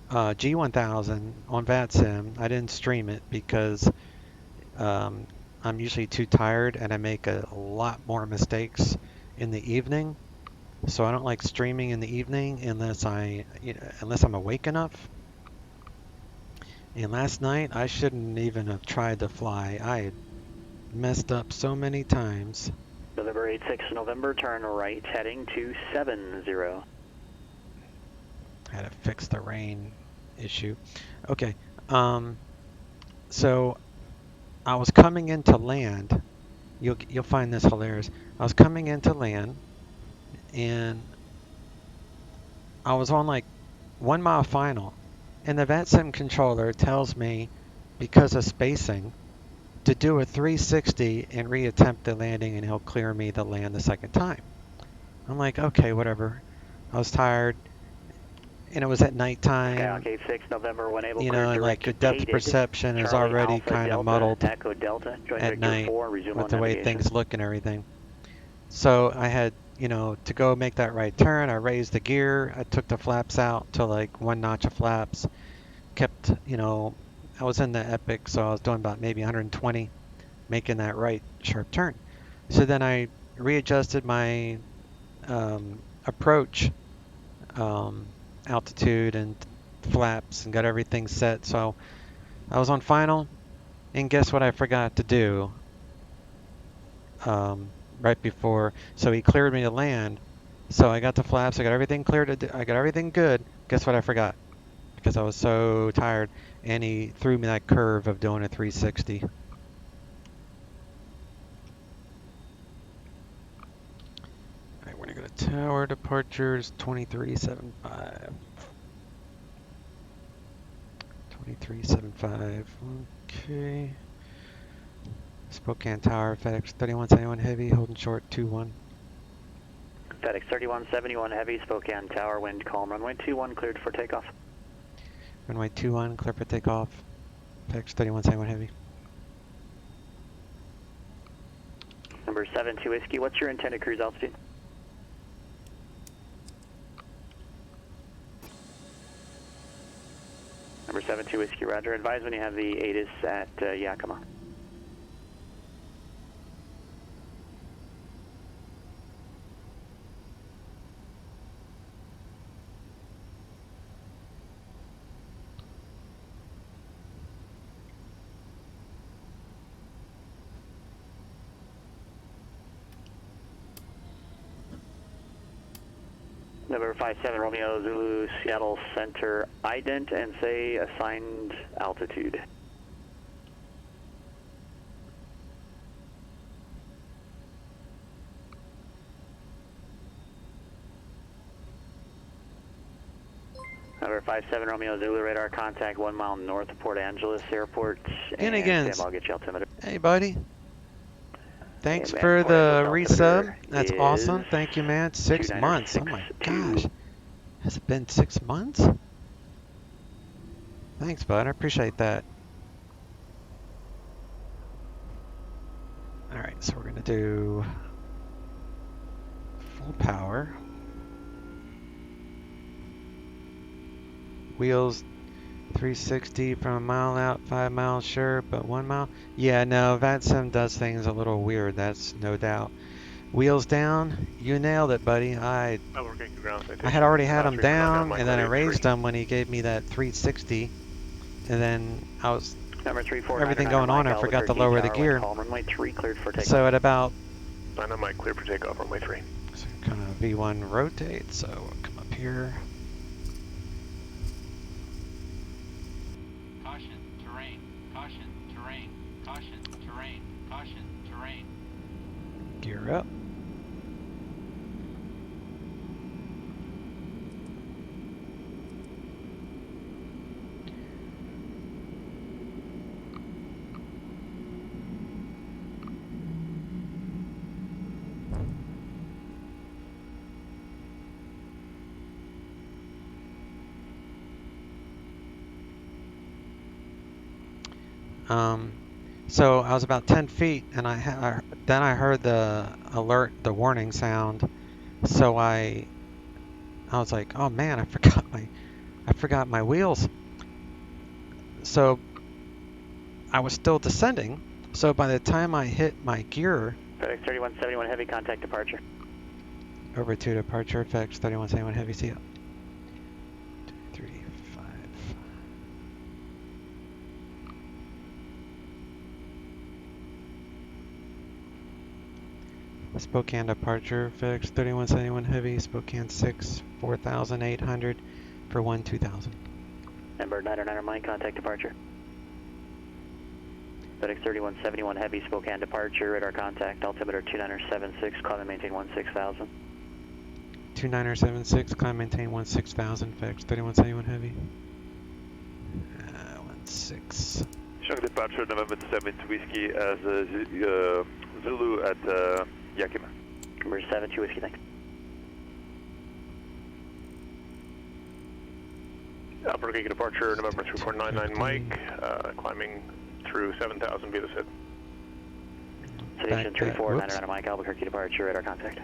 G1000 on VATSIM. I didn't stream it because I'm usually too tired and I make a lot more mistakes in the evening. So I don't like streaming in the evening unless I'm awake enough. And last night I shouldn't even have tried to fly. I had messed up so many times. November 86 November, turn right, heading 270. Had to fix the rain issue. Okay, so I was coming into land. You'll find this hilarious. I was coming into land, and I was on like 1 mile final, and the VATSIM controller tells me, because of spacing, to do a 360 and reattempt the landing, and he'll clear me to land the second time. I'm like, okay, whatever. I was tired, and it was at nighttime. Skyhawk 86 November, when able, you know, and like your depth perception is already kind of muddled Echo Delta, at night 4, with the way things look and everything. So I had, to go make that right turn, I raised the gear, I took the flaps out to like 1 notch of flaps, kept, I was in the Epic, so I was doing about maybe 120, making that right sharp turn. So then I readjusted my approach altitude and flaps and got everything set. So I was on final, and guess what I forgot to do right before? So he cleared me to land. So I got the flaps, I got everything cleared, I got everything good. Guess what I forgot? Because I was so tired, and he threw me that curve of doing a 360. Alright, we're gonna go to tower departures 2375. 2375. Okay. Spokane Tower, FedEx 3171 Heavy, holding short 21. FedEx 3171 Heavy, Spokane Tower, wind calm, runway 21, cleared for takeoff. Runway 21, clear for takeoff. FedEx 3171 Heavy. Number 72 Whiskey, what's your intended cruise altitude? Number 72 Whiskey, roger. Advise when you have the ATIS at Yakima. Number 57 Romeo Zulu Seattle Center, ident and say assigned altitude. Number 57 Romeo Zulu radar contact 1 mile north of Port Angeles Airport. And again, I'll get you altimeter. Hey buddy. Thanks for the resub. That's awesome. Thank you, man. 6 months. Oh my gosh. Has it been 6 months? Thanks, bud. I appreciate that. Alright, so we're going to do full power. Wheels 360 from a mile out, 5 miles sure, but 1 mile. Yeah, no, VATSIM does things a little weird, that's no doubt. Wheels down, you nailed it, buddy. I had already had them down, and then I raised them when he gave me that 360, and then I was everything going on. I forgot to lower the gear. So at about Dynamite clear for takeoff, runway 3. So kind of V1 rotate, so we'll come up here. Caution, terrain, caution, terrain, caution, terrain, caution, terrain. So I was about 10 feet, and then I heard the alert, the warning sound. So I was like, oh man, I forgot my wheels. So I was still descending. So by the time I hit my gear, FedEx 3171 Heavy, contact departure. over to departure, FedEx 3171 Heavy, see ya. 2, 3, 5. Spokane departure, FedEx 3171 Heavy, Spokane 6, 4,800 for 1-2000. Number 909 Mike, contact departure. FedEx 3171 Heavy, Spokane departure, radar contact, altimeter 2976, climb and maintain 16,000. 2976, climb maintain 16,000, FedEx 3171 Heavy. 16. Showing departure November 7 Whiskey as Zulu at Yakima. Number 72 Whiskey, thanks. Alberta departure November 3499 Mike, climbing through 7,000 via the SID. Station 3499 Mike, Albuquerque departure, radar contact.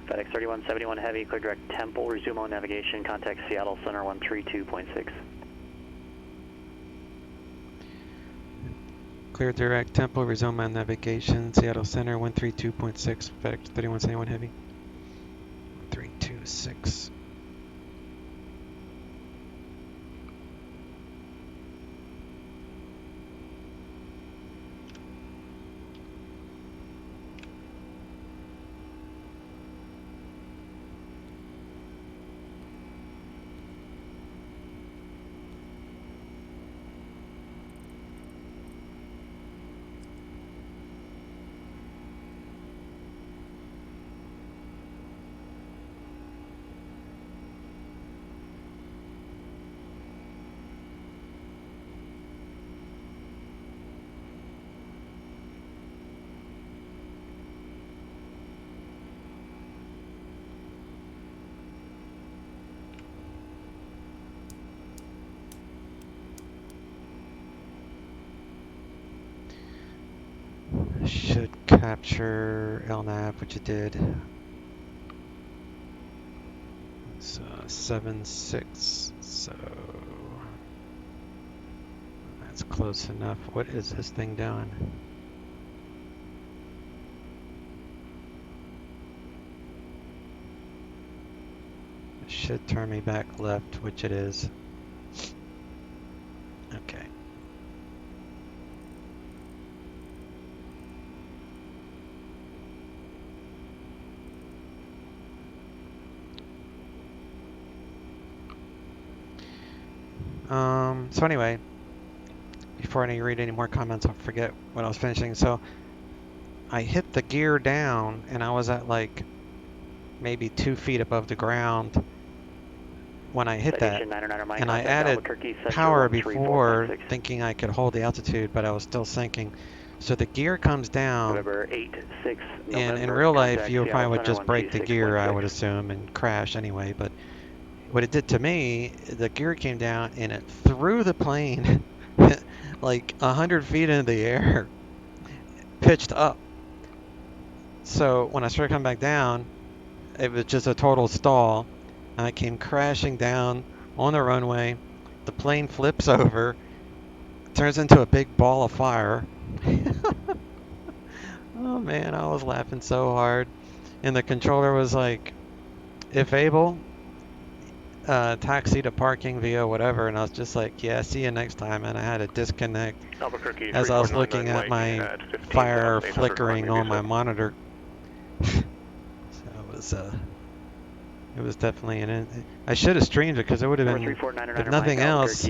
FedEx 3171 Heavy, clear direct Temple, resume on navigation, contact Seattle Center 132.6. Clear direct Temple, resume on navigation, Seattle Center 132.6, FedEx 3171 Heavy. 326. Should capture LNAV, which it did. So 7-6, so that's close enough. What is this thing doing? It should turn me back left, which it is. Okay. So anyway, before I read any more comments, I'll forget what I was finishing. So I hit the gear down, and I was at like maybe 2 feet above the ground when I hit that. And I added power before, thinking I could hold the altitude, but I was still sinking. So the gear comes down, and in real life, you probably would just break the gear, I would assume, and crash anyway. But what it did to me, the gear came down, and it threw the plane like 100 feet into the air, pitched up. So when I started coming back down, it was just a total stall. And I came crashing down on the runway. The plane flips over, turns into a big ball of fire. Oh man, I was laughing so hard. And the controller was like, if able, taxi to parking via whatever. And I was just like, yeah, see you next time. And I had to disconnect as I was looking at my fire flickering on my monitor. So it was definitely I should have streamed it because it would have been, if nothing else,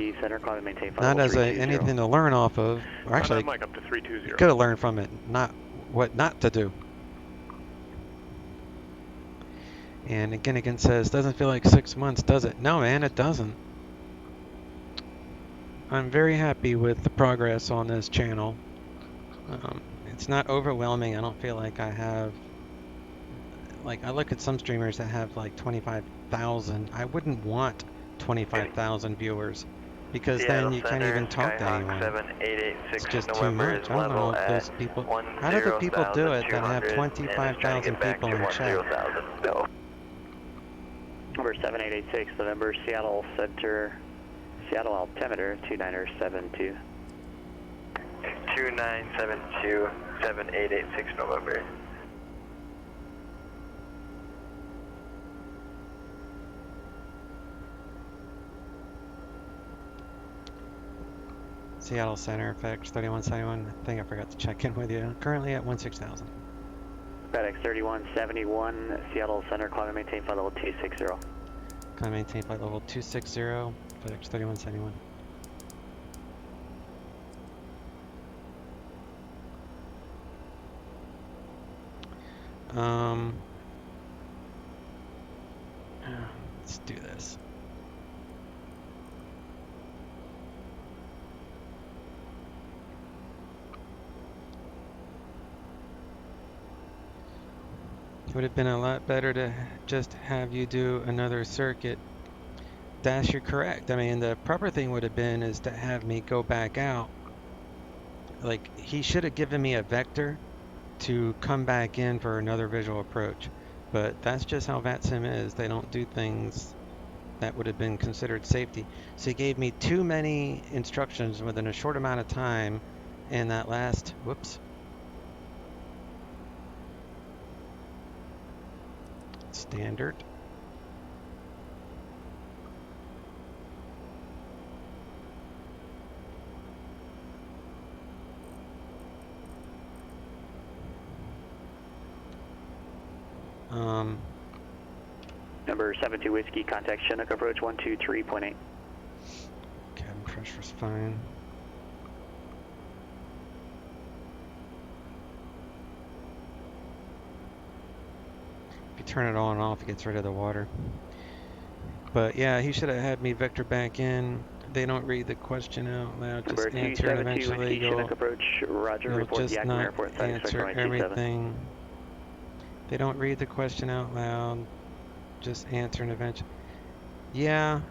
not as anything to learn off of, or actually, you could have learned from it, not what not to do. And again says, doesn't feel like 6 months, does it? No, man, it doesn't. I'm very happy with the progress on this channel. It's not overwhelming. I don't feel like I have, like, I look at some streamers that have like 25,000. I wouldn't want 25,000 viewers because Seattle then you can't Center, even talk to Skyhawk anyone. 7886 It's just too November much. is I don't know level if at those people, how do the people do it that have 10,200 and is trying to 25,000 get back people to in chat? 10,000. No. Number 7886, November, Seattle Center, Seattle altimeter 2972. 2972, 7886 November. Seattle Center, FedEx 3171. I think I forgot to check in with you. Currently at 16,000. FedEx 3171, Seattle Center, climb and maintain flight level 260. Climb and maintain flight level 260, FedEx 3171. Let's do this. It would have been a lot better to just have you do another circuit. Dash, you're correct. I mean, the proper thing would have been is to have me go back out. Like, he should have given me a vector to come back in for another visual approach. But that's just how VATSIM is. They don't do things that would have been considered safety. So he gave me too many instructions within a short amount of time, and that last, whoops. Standard. Number 72 Whiskey, contact Chinook approach 123.8. Cabin pressure's fine. If you turn it on and off, it gets rid of the water. But yeah, he should have had me vector back in. They don't read the question out loud. Just answer it eventually. Chinook approach, Roger, You'll report just Yakima not Airport, answer everything. They don't read the question out loud. Just answer it eventually. Yeah,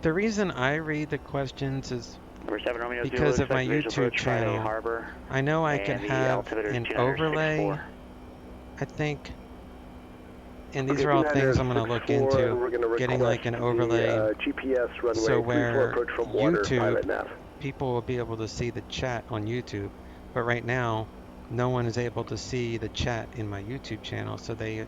the reason I read the questions is because of my YouTube channel. I know I could have an overlay, I think, and these are all things I'm going to look into, getting like an overlay, GPS runway so where approach from water, YouTube, people will be able to see the chat on YouTube, but right now, no one is able to see the chat in my YouTube channel, so the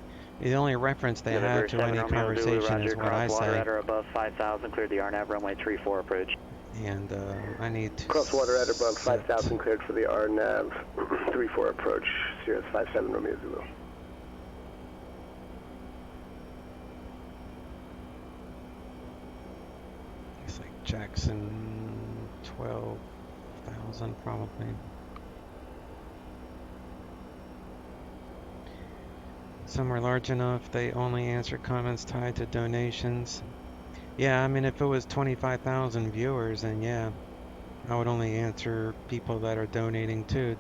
only reference they have to any conversation is what I say. At or above 5,000, cleared the RNAV runway 34 approach. And I need to cross water at above 5,000, cleared for the RNAV 34 approach, Sirius 57 Romeo Zulu. It's like Jackson 12,000 probably. Somewhere large enough, they only answer comments tied to donations. Yeah, I mean, if it was 25,000 viewers, then yeah, I would only answer people that are donating too.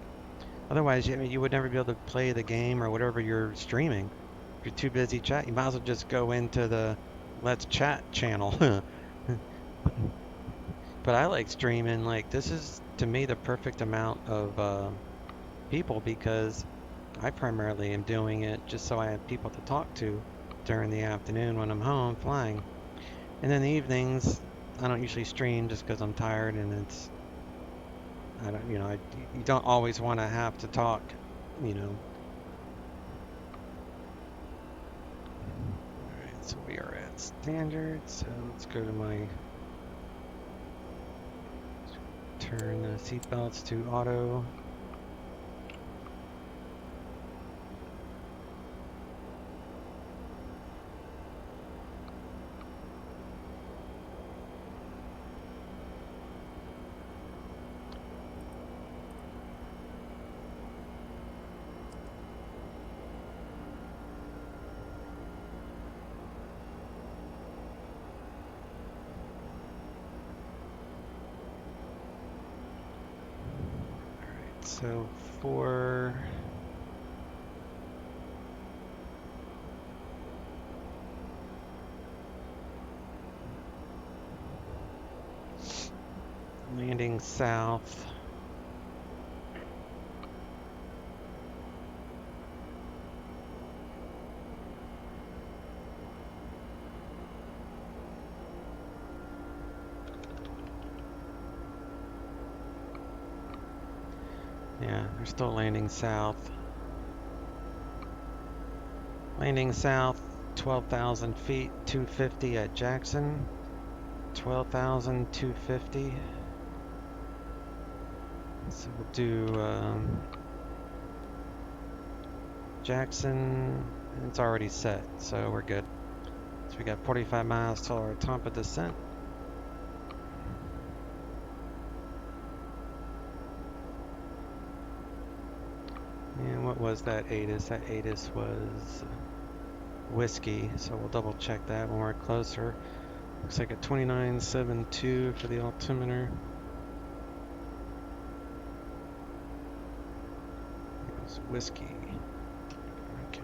Otherwise, you would never be able to play the game or whatever you're streaming. If you're too busy chatting, you might as well just go into the Let's Chat channel. But I like streaming. Like, this is, to me, the perfect amount of people because I primarily am doing it just so I have people to talk to during the afternoon when I'm home flying. And then the evenings, I don't usually stream just because I'm tired and it's, I don't, you don't always want to have to talk, Alright, so we are at standard, so let's go to my, turn the seatbelts to auto. So for landing south. Yeah, they're still landing south. Landing south, 12,000 feet, 250 at Jackson. 12,250. So we'll do Jackson. It's already set, so we're good. So we got 45 miles till our top of descent. And what was that ATIS? That ATIS was whiskey, so we'll double check that when we're closer. Looks like a 2972 for the altimeter. It was whiskey. Okay.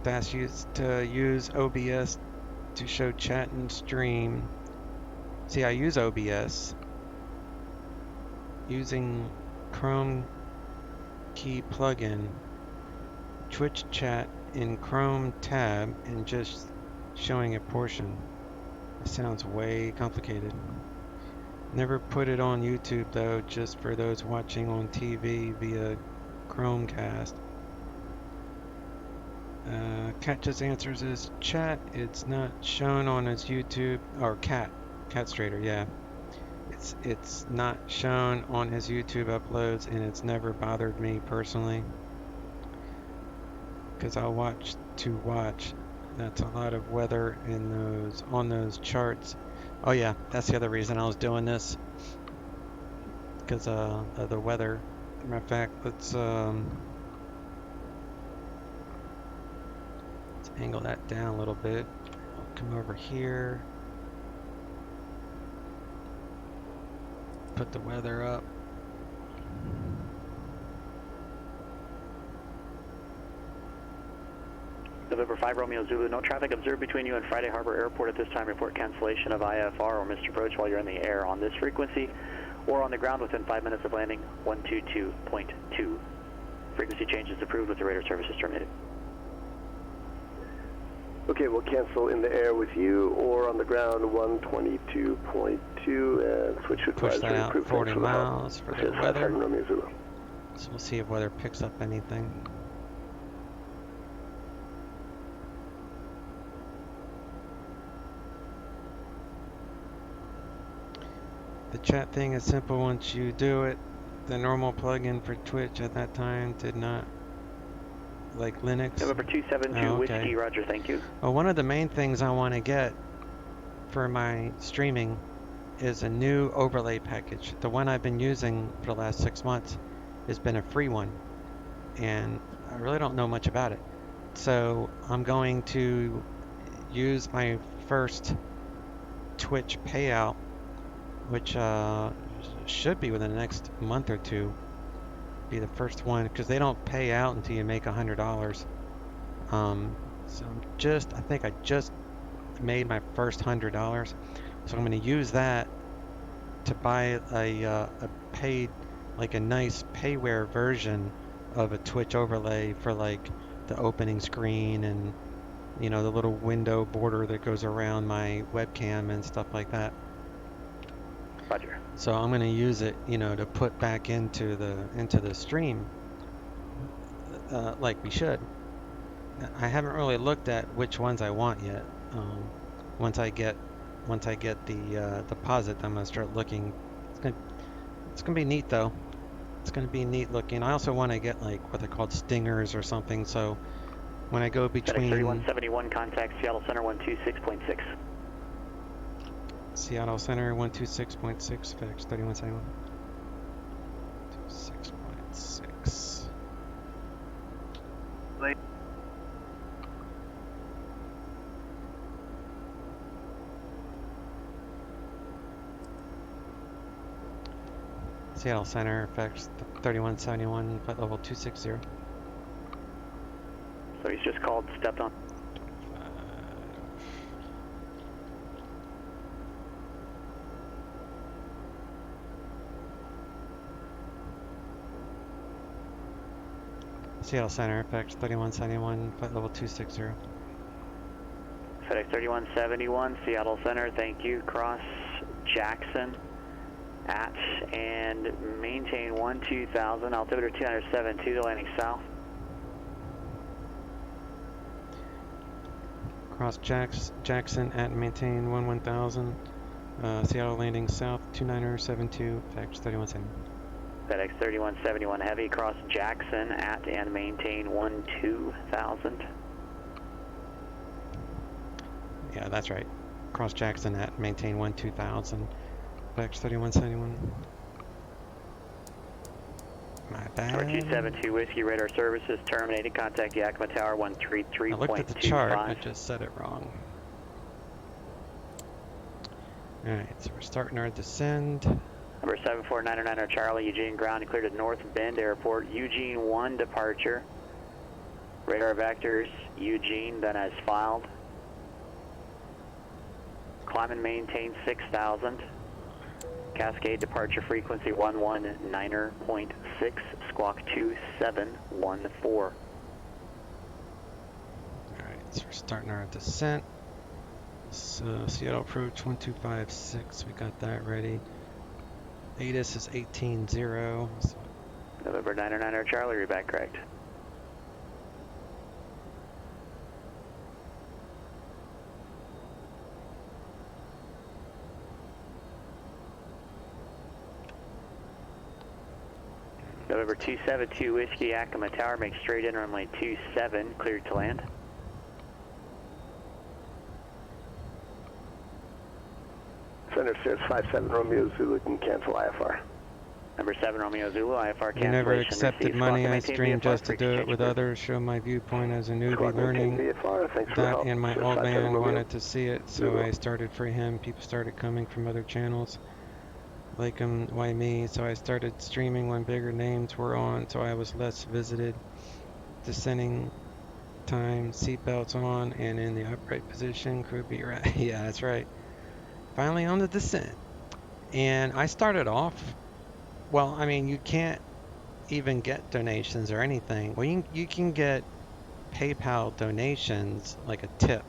That's used to use OBS to show chat and stream. See, I use OBS using Chrome key plugin, Twitch chat in Chrome tab, and just showing a portion. It sounds way complicated. Never put it on YouTube though, just for those watching on TV via Chromecast. Cat just answers his chat. It's not shown on his YouTube, or Cat Strader, yeah. It's not shown on his YouTube uploads, and it's never bothered me personally, because I'll watch to watch. That's a lot of weather in on those charts. Oh yeah, that's the other reason I was doing this, because of the weather. As a matter of fact, let's angle that down a little bit. I'll come over here, put the weather up. November 5 Romeo Zulu, no traffic observed between you and Friday Harbor Airport at this time. Report cancellation of IFR or missed approach while you're in the air on this frequency or on the ground within 5 minutes of landing. 122.2. Frequency change is approved with the radar services terminated. Okay, we'll cancel in the air with you or on the ground 122.2 and switch to push that out 40 miles for the weather. Romeo Zulu. So we'll see if weather picks up anything. The chat thing is simple once you do it. The normal plugin for Twitch at that time did not, like Linux. November 272 Whiskey, roger, thank you. Well, one of the main things I want to get for my streaming is a new overlay package. The one I've been using for the last 6 months has been a free one, and I really don't know much about it. So I'm going to use my first Twitch payout, which should be within the next month or two. Be the first one, because they don't pay out until you make $100. So I think I just made my first $100, so I'm going to use that to buy a paid, like a nice payware version of a Twitch overlay for like the opening screen and, you know, the little window border that goes around my webcam and stuff like that. Roger. So I'm going to use it, you know, to put back into the stream, like we should. I haven't really looked at which ones I want yet. Once I get the deposit, I'm going to start looking. It's gonna be neat though. It's going to be neat looking. I also want to get like what they're called stingers or something. So when I go between. FedEx 3171 contact Seattle Center 126.6. Seattle Center 126.6, FedEx 3171. 26.6. Seattle Center, FedEx 3171, flight level 260. So he's just called, stepped on. Seattle Center, FedEx 3171, flight level 260. FedEx 3171, Seattle Center, thank you. Cross Jackson at and maintain 12,000, altimeter 272, landing south. Cross Jackson at and maintain 1000. Seattle landing south 2972, FedEx 3171. FedEx 3171 Heavy, cross Jackson at and maintain 12,000. Yeah, that's right. Cross Jackson at maintain 12,000. FedEx 3171. My bad. Number 272 Whiskey, radar services terminated. Contact Yakima Tower 133.25. I looked at the chart, I just said it wrong. Alright, so we're starting our descend. Number 74909 Charlie, Eugene ground cleared at North Bend Airport. Eugene 1 departure. Radar vectors, Eugene, then as filed. Climb and maintain 6,000. Cascade departure frequency 119.6, squawk 2714. Alright, so we're starting our descent. So Seattle approach 1256, we got that ready. ATIS is 18-0. So November 909 Charlie, you're back correct. November 272 Whiskey, Yakima Tower, make straight in runway 27, cleared to land. Center says 57 Romeo Zulu can cancel IFR. Number 7 Romeo Zulu, IFR cancellation. I never accepted money, I stream just to do it with group. others, show my viewpoint as a newbie learning that, and my old man wanted to see it, so I started for him. People started coming from other channels, like him, why me? So I started streaming when bigger names were on, so I was less visited. Descending time, seatbelts on, and in the upright position, crew be right. Yeah, that's right. Finally on the descent. And I started off, well, I mean, you can't even get donations or anything. Well, you can get PayPal donations, like a tip,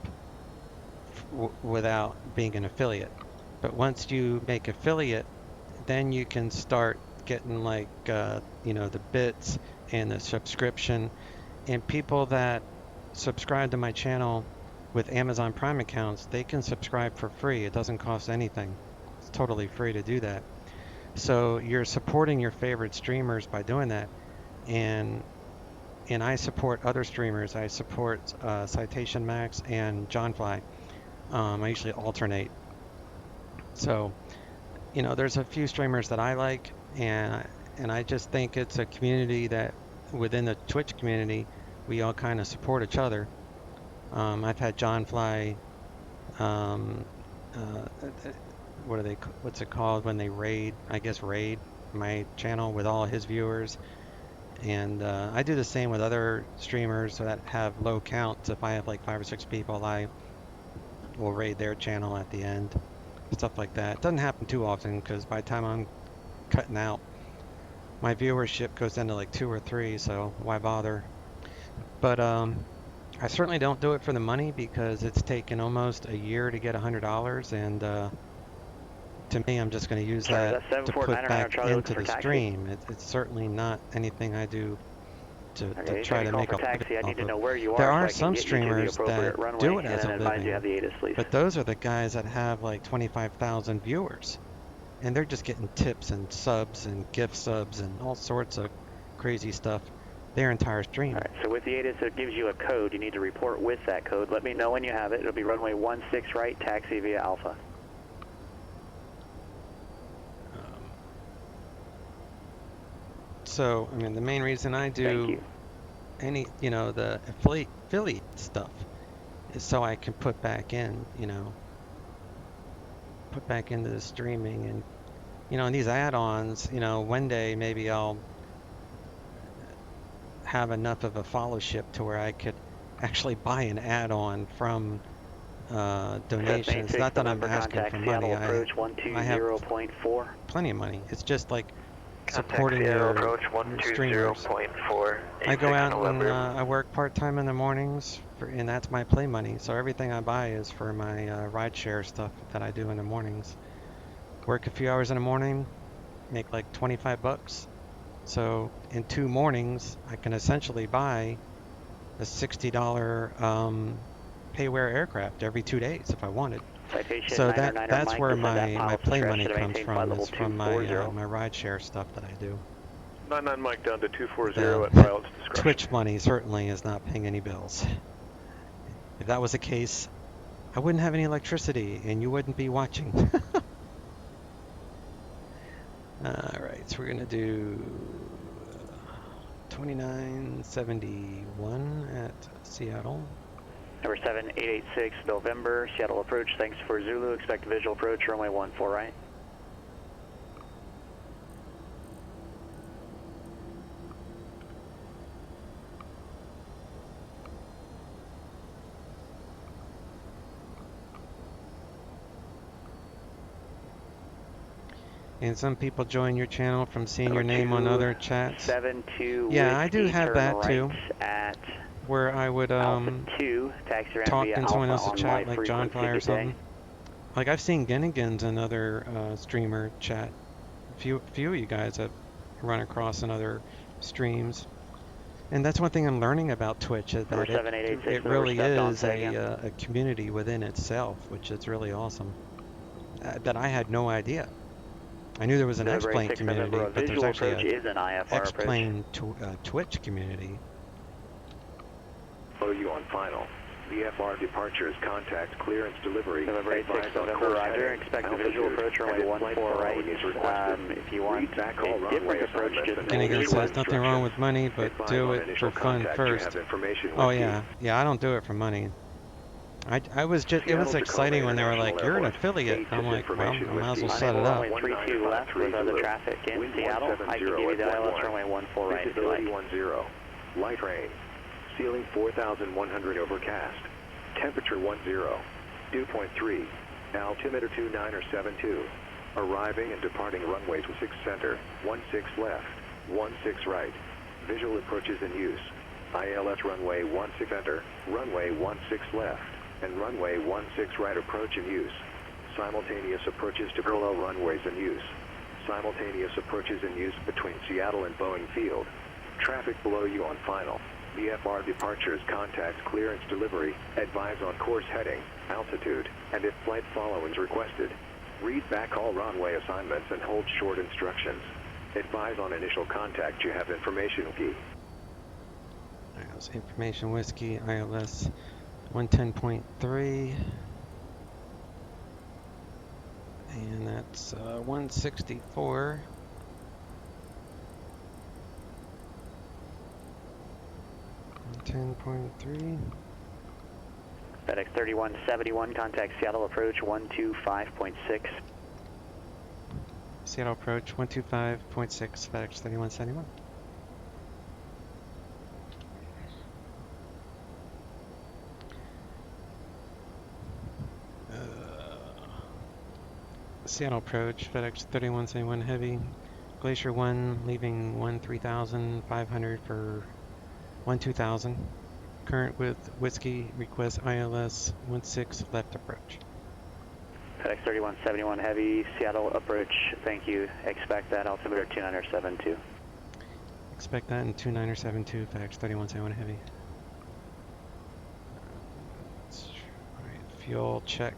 without being an affiliate. But once you make affiliate, then you can start getting like, you know, the bits and the subscription. And people that subscribe to my channel with Amazon Prime accounts, they can subscribe for free. It doesn't cost anything. It's totally free to do that. So you're supporting your favorite streamers by doing that. And I support other streamers. I support Citation Max and Johnfly. I usually alternate. So, you know, there's a few streamers that I like, and I just think it's a community that within the Twitch community, we all kind of support each other. I've had Johnfly, what's it called when they raid? I guess raid my channel with all his viewers. And I do the same with other streamers that have low counts. If I have like 5 or 6 people, I will raid their channel at the end. Stuff like that. It doesn't happen too often because by the time I'm cutting out, my viewership goes down to like 2 or 3, so why bother? But I certainly don't do it for the money because it's taken almost a year to get $100, and to me, I'm just going to use that to put back into the stream. It's certainly not anything I do to try to make a taxi. I need to know where you are. There are some streamers that do it as a living, but but those are the guys that have like 25,000 viewers, and they're just getting tips and subs and gift subs and all sorts of crazy stuff their entire stream. All right, so with the ATIS, it gives you a code. You need to report with that code. Let me know when you have it. It'll be runway 16 right, taxi via Alpha. So, I mean, the main reason I do any, you know, the affiliate stuff is so I can put back in, you know, put back into the streaming and you know, in these add-ons, you know, one day maybe I'll have enough of a followership to where I could actually buy an add-on from donations. Not that I'm asking for money. I have plenty of money. It's just like supporting your streamers. I go out and I work part-time in the mornings, and that's my play money. So everything I buy is for my rideshare stuff that I do in the mornings. Work a few hours in the morning, make like 25 bucks. So in 2 mornings, I can essentially buy a $60 pay-wear aircraft every 2 days if I wanted. So that's where my play money comes from, is from my rideshare stuff that I do. 99 Mike down to 240 at pilot's discretion. Twitch money certainly is not paying any bills. If that was the case, I wouldn't have any electricity and you wouldn't be watching. Alright, so we're going to do 2971 at Seattle. Number 7886, November, Seattle approach, thanks for Zulu, expect visual approach, runway 14 right. And some people join your channel from seeing your name on other chats. 72 yeah, I do have that too. At where I would talk in someone else's chat, like John Fly or something. Like I've seen Ginnigans and other streamer chat. Few of you guys have run across in other streams. And that's one thing I'm learning about Twitch, is that it really is a community within itself, which is really awesome. That I had no idea. I knew there was an X-Plane community, but there's actually an X-Plane Twitch community. You on final. VFR departures, contact, clearance, delivery. November 86, November, roger. Expect the visual approach, runway 14 right. If you want a different approach, just Ginnigans says nothing wrong with money, but do it for fun first. Oh yeah, I don't do it for money. I was just, it was exciting when they were like, you're an affiliate. I'm like, well, I might as well set it up. 32 left with other traffic in Seattle. I can give you the ILS runway 14 right if you like. Light rain. Ceiling 4,100 overcast. Temperature 10. Dew point 3. Altimeter 2972. Arriving and departing runway 26 center. 16 left. 16 right. Visual approaches in use. ILS runway 16 center. Runway 16 left. And runway 16 right approach in use. Simultaneous approaches to parallel runways in use. Simultaneous approaches in use between Seattle and Boeing Field. Traffic below you on final. VFR departures, contact, clearance, delivery, advise on course heading, altitude, and if flight follow-ins requested. Read back all runway assignments and hold short instructions. Advise on initial contact, you have information key. ILS information whiskey, ILS 110.3. And that's 164. .3. FedEx 3171, contact Seattle approach 125.6. Seattle approach 125.6, FedEx 3171. Seattle approach, FedEx 3171 heavy. Glacier 1 leaving 13,500 for 12,000. Current with whiskey, request ILS 16 left approach. FedEx 3171 heavy, Seattle approach, thank you. Expect that, altimeter 2972. Expect that in 2972, FedEx 3171 heavy. Alright, fuel check.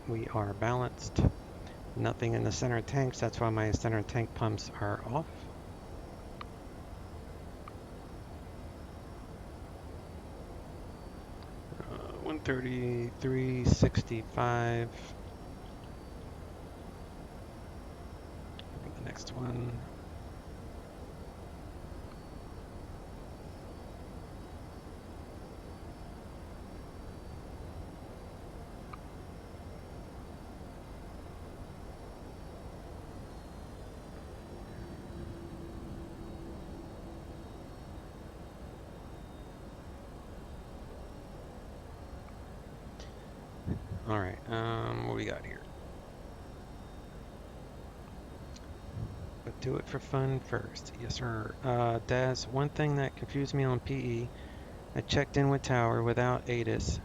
We are balanced. Nothing in the center tanks, that's why my center tank pumps are off. Uh, 133.65. The next one. All right, what we got here? But do it for fun first. Yes, sir. Daz, one thing that confused me on PE, I checked in with Tower without ATIS,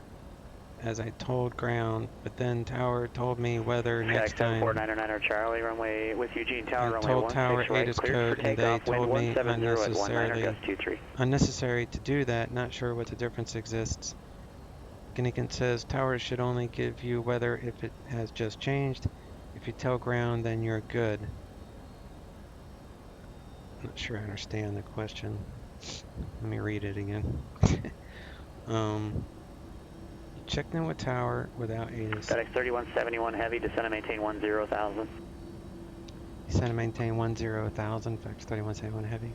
as I told ground, but then Tower told me whether next time. 749er Charlie, runway with Eugene Tower, I runway told Tower 16 right, ATIS cleared for code, and they takeoff, wind told me 170 at 19er, gust 23. unnecessary to do that. Not sure what the difference exists. Ginnigan says Tower should only give you weather if it has just changed. If you tell ground, then you're good. Not sure I understand the question. Let me read it again. You checked in with Tower without ATIS. FedEx 3171 heavy, descend and maintain 10,000. Descend and maintain 10,000. FedEx 3171 heavy.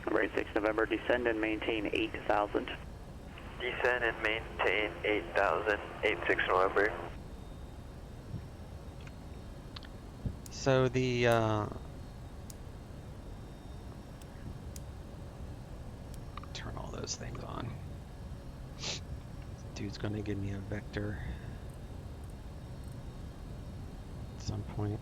Number 86 November, descend and maintain 8,000. Descend and maintain 8,000, 86 November. So the turn all those things on. Dude's gonna give me a vector at some point.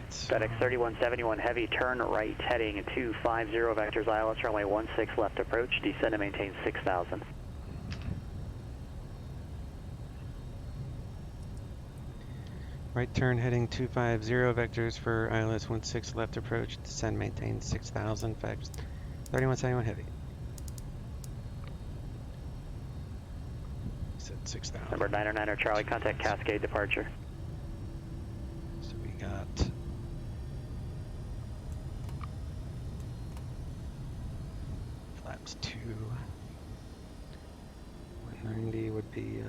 FedEx 3171 heavy, turn right, heading 250 vectors ILS, runway 16 left approach, descend and maintain 6,000. Right turn heading 250 vectors for ILS 16 left approach, descend maintain 6,000, FedEx 3171 heavy. Said 6,000. Number 909er Charlie, contact Cascade departure. So we got flaps 2. 190 would be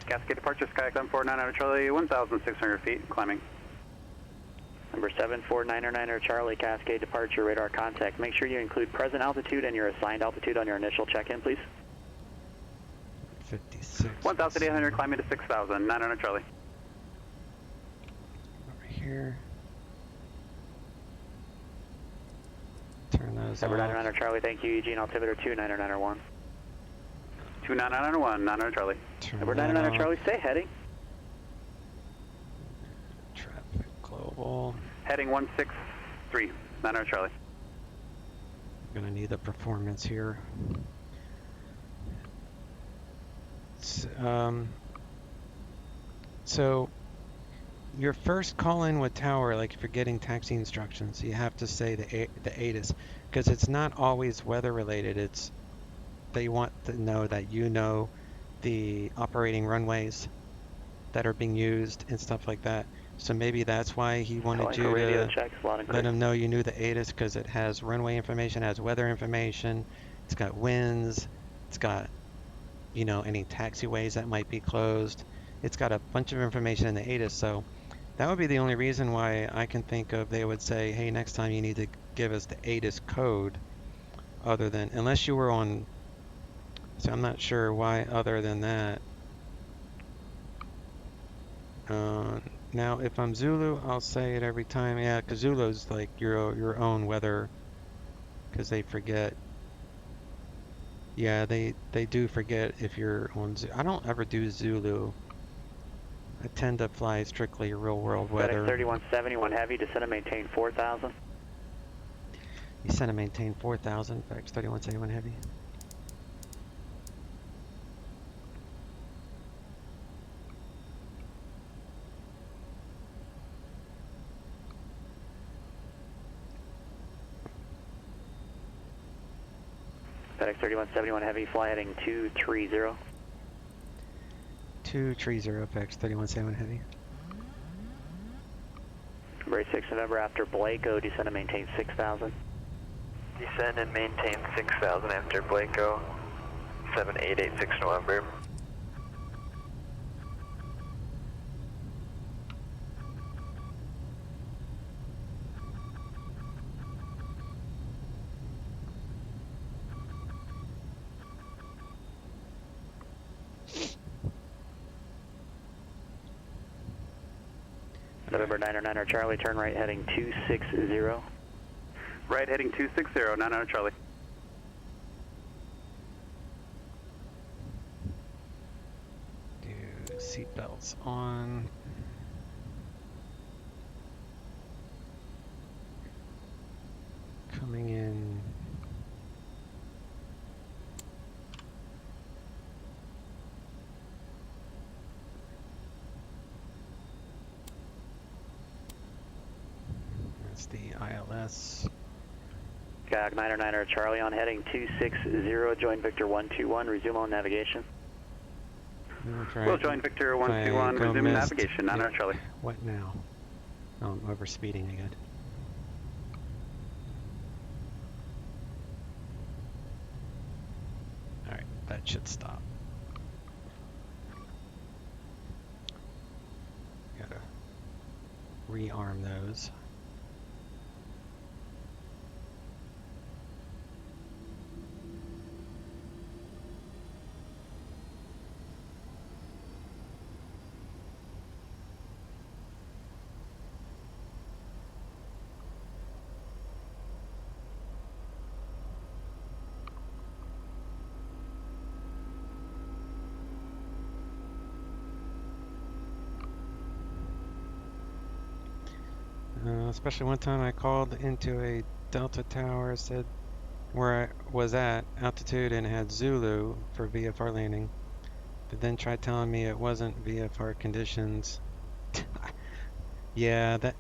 Cascade departure, Sky 749er Charlie, 1,600 feet, climbing. Number 749er Charlie, Cascade departure, radar contact. Make sure you include present altitude and your assigned altitude on your initial check-in, please. 56. 1,800, climbing to 6,000, 900 Charlie. Over here. Turn those Number off. 909er Charlie, thank you, Eugene, altimeter 2991. 2991, 900 Charlie. Turn Number that 909er off. Charlie, stay heading. Traffic global. Heading 163, 900 Charlie. Gonna need the performance here. So your first call in with Tower, like if you're getting taxi instructions, you have to say the ATIS, because it's not always weather related. It's they want to know that you know the operating runways that are being used and stuff like that. So maybe that's why he wanted you to let him know you knew the ATIS, because it has runway information, has weather information, it's got winds, it's got, you know, any taxiways that might be closed. It's got a bunch of information in the ATIS, so that would be the only reason why I can think of they would say, hey, next time you need to give us the ATIS code, other than, unless you were on, so I'm not sure why other than that. Now, if I'm Zulu, I'll say it every time. Yeah, because Zulu's like your own weather, because they forget. Yeah, they do forget if you're on Zulu. I don't ever do Zulu. I tend to fly strictly real world weather. FedEx 3171 heavy, descend and maintain 4,000. Descend and maintain 4,000, FedEx 3171 heavy. FedEx 3171 heavy, fly heading 230. 230, FedEx 3171 heavy. Number 6 November after Blaco, descend and maintain 6,000. Descend and maintain 6,000 after Blaco, 7886 November. November 909 Charlie, turn right heading 260. Right heading 260, 909 Charlie. Do seatbelts on. Coming in. That's the ILS. Gag 909 Charlie on heading 260, join Victor 121, resume on navigation. We'll join Victor 121, resume navigation, 909 Charlie. What now? Oh, I'm overspeeding again. Alright, that should stop. Gotta rearm those. Especially one time I called into a Delta tower, said where I was at altitude and had Zulu for VFR landing, but then tried telling me it wasn't VFR conditions. Yeah, that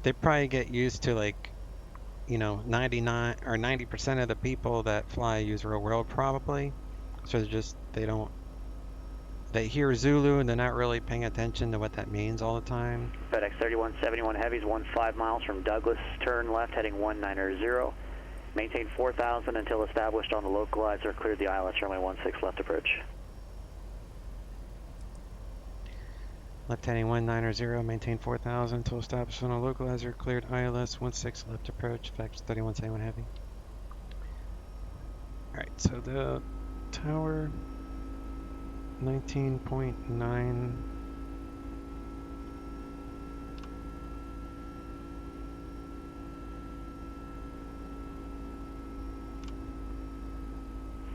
they probably get used to, like, you know, 99 or 90% of the people that fly use real world probably, so they hear Zulu and they're not really paying attention to what that means all the time. FedEx 3171 Heavies, 15 miles from Douglas, turn left heading 190. Maintain 4,000 until established on the localizer, cleared the ILS runway 16 left approach. Left heading 190, maintain 4,000 until established on a localizer, cleared ILS 16 left approach, FedEx 3171 Heavy. Alright, so the tower 19.9.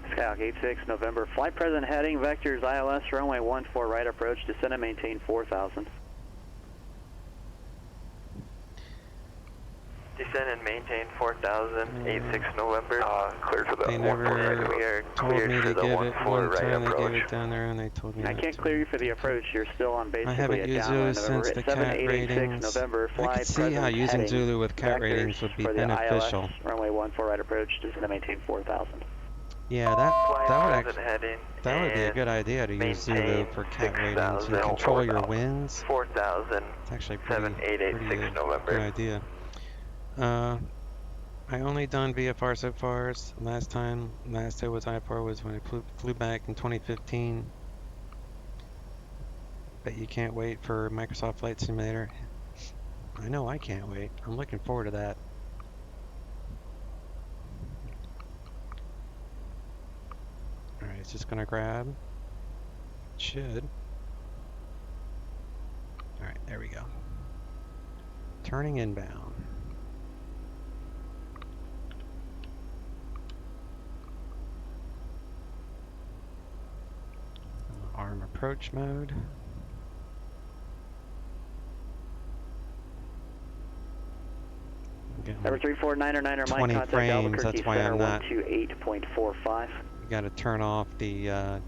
Skyhawk 86 November, flight present heading, vectors ILS runway 14 right approach, descend and maintain 4,000. Descend and maintain 4,000, 86 November. Cleared for the 14 right. We are Told me cleared to for the give it 14 one right time. They approach. gave it down there, and they told me I not can't to. clear you for the approach. You're still on basically I haven't a used Zulu downwind since the cat 7886 ratings. November, I flight could see how present using heading, Zulu with cat ratings would be for the beneficial. ILS, runway 14 right approach, descend and maintain 4,000. Yeah, that would be a and good idea to use Zulu for cat ratings and control your winds. 4,000. It's actually pretty November. good idea. I only done VFR so far. Last day was IPAR was when I flew back in 2015. But you can't wait for Microsoft Flight Simulator. I know I can't wait. I'm looking forward to that. Alright, it's just gonna grab. It should. Alright, there we go. Turning inbound. Arm approach mode. Number 349er, Mike, 20 contact frames, Albuquerque that's why Center I'm not. 128.45. You gotta turn off the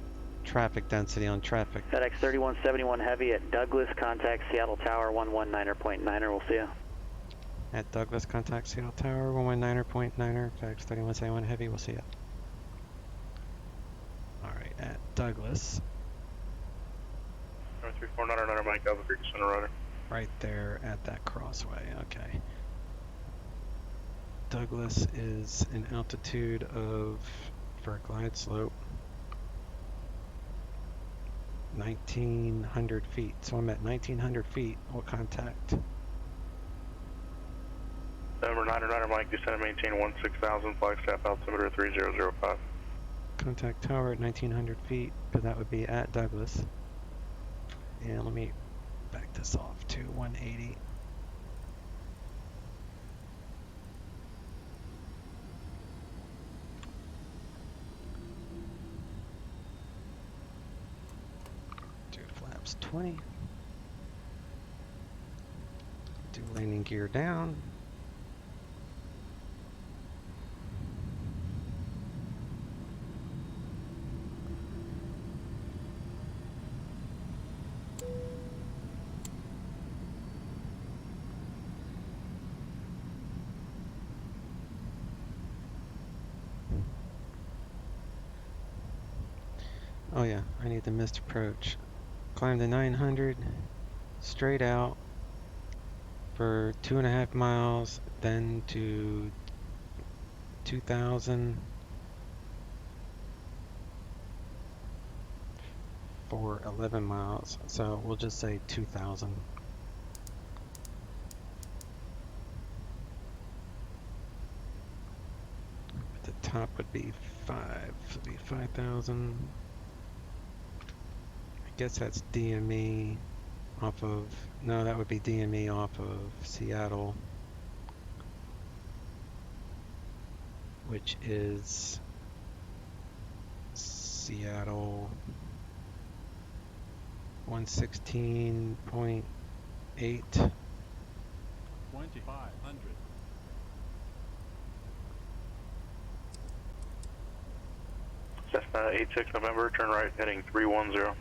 traffic density on traffic. FedEx 3171 Heavy at Douglas, contact Seattle Tower 119.9er, we'll see you. At Douglas, contact Seattle Tower 119.9er, FedEx 3171 Heavy, we'll see you. Alright, at Douglas. Number 349er, Mike, Albuquerque Center runner. Right there at that crossway, okay. Douglas is an altitude of, for a glide slope, 1,900 feet. So I'm at 1,900 feet. We'll contact. Number 909er, Mike, descend and maintain 16,000, Flagstaff altimeter 3005. Contact tower at 1,900 feet, because that would be at Douglas. And let me back this off too. to 180. Do flaps 20. Do landing gear down. Oh yeah, I need the missed approach. Climb to 900, straight out for 2.5 miles, then to 2,000 for 11 miles. So we'll just say 2,000. The top would be 5, so it'd be 5,000. I guess that's DME off of, no, that would be DME off of Seattle, which is Seattle 116.8. 2,500. Cessna 86 November, turn right, heading 310.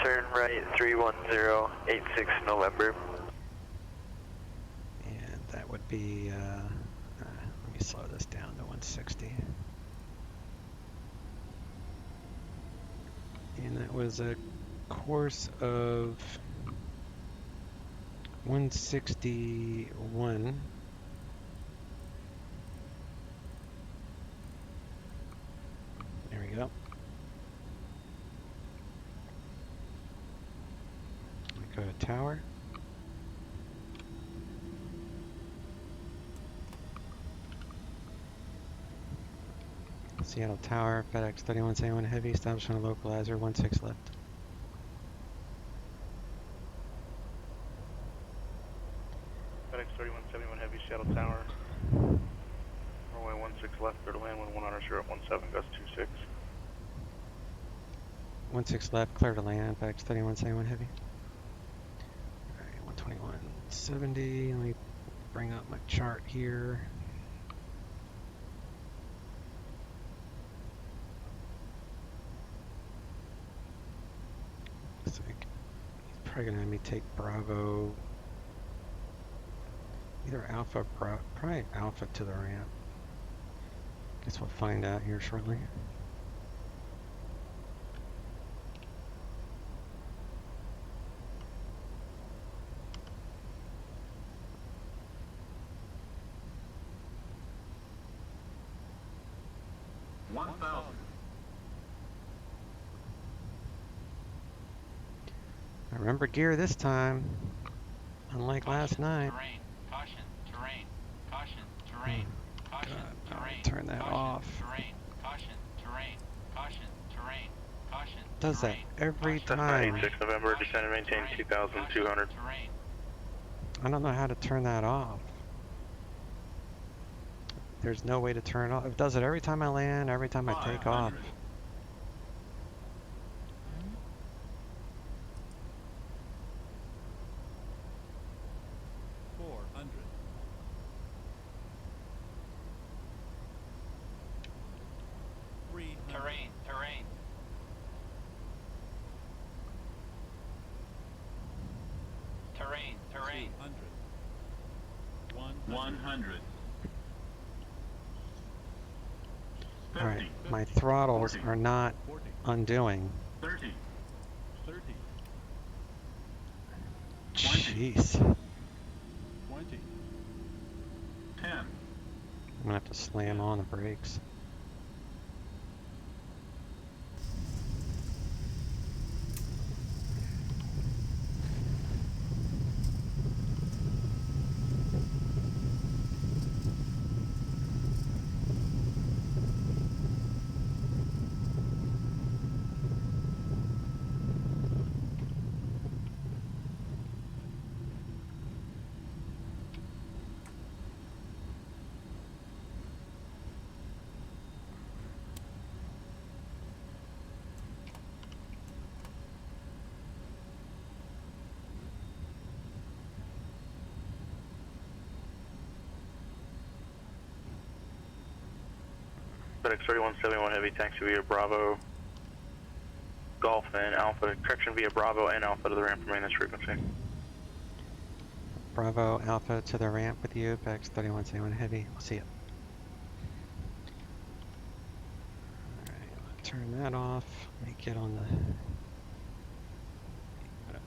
Turn right 310, 86 November. And that would be, let me slow this down to 160. And that was a course of 161. There we go. Go to tower. Seattle Tower, FedEx 3171 Heavy, establishment of localizer, 16 left. FedEx 3171 Heavy, Seattle Tower. Runway 16 left, clear to land, 11 honor, 017, gust 26. 16 left, clear to land, FedEx 3171 Heavy. Alright, 121.70. Let me bring up my chart here. Looks like he's probably gonna have me take Bravo. Either Alpha, probably Alpha to the ramp. Guess we'll find out here shortly. I remember gear this time, unlike last night. Terrain, caution, terrain, caution, terrain, caution, terrain. Turn that off. Terrain, caution, terrain, caution, terrain, caution. Does that every time. 86 November, descend and maintain 2,200. I don't know how to turn that off. There's no way to turn it off. It does it every time I land, every time I take off. Terrain, terrain. Terrain, terrain. 100. Alright, my throttles are not undoing. 30. 30. Jeez. 20. 10. I'm gonna have to slam on the brakes. FedEx 3171 Heavy, taxi via Bravo, Golf and Alpha, correction via Bravo and Alpha to the ramp for maintenance frequency. Bravo Alpha to the ramp with you, FedEx 3171 Heavy. We'll see you. Alright, turn that off. Let me get on the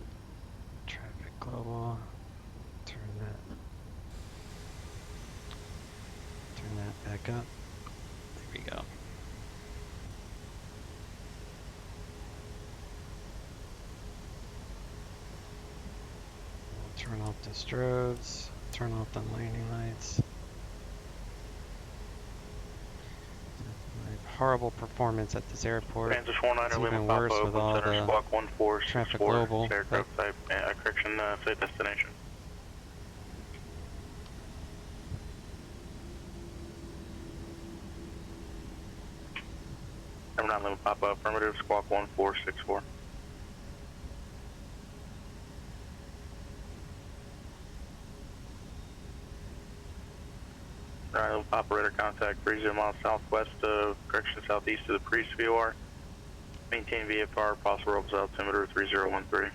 traffic global. Turn that back up. There we go. Turn off the strobes, turn off the landing lights. Horrible performance at this airport. It's even worse with all the traffic global. Aircraft type, correction, say destination. Number 9 limit Papa, affirmative, squawk 1464. Alright, operator contact 30 miles southwest of, correction southeast of the Priest VOR. Maintain VFR, possible ropes altimeter 3013.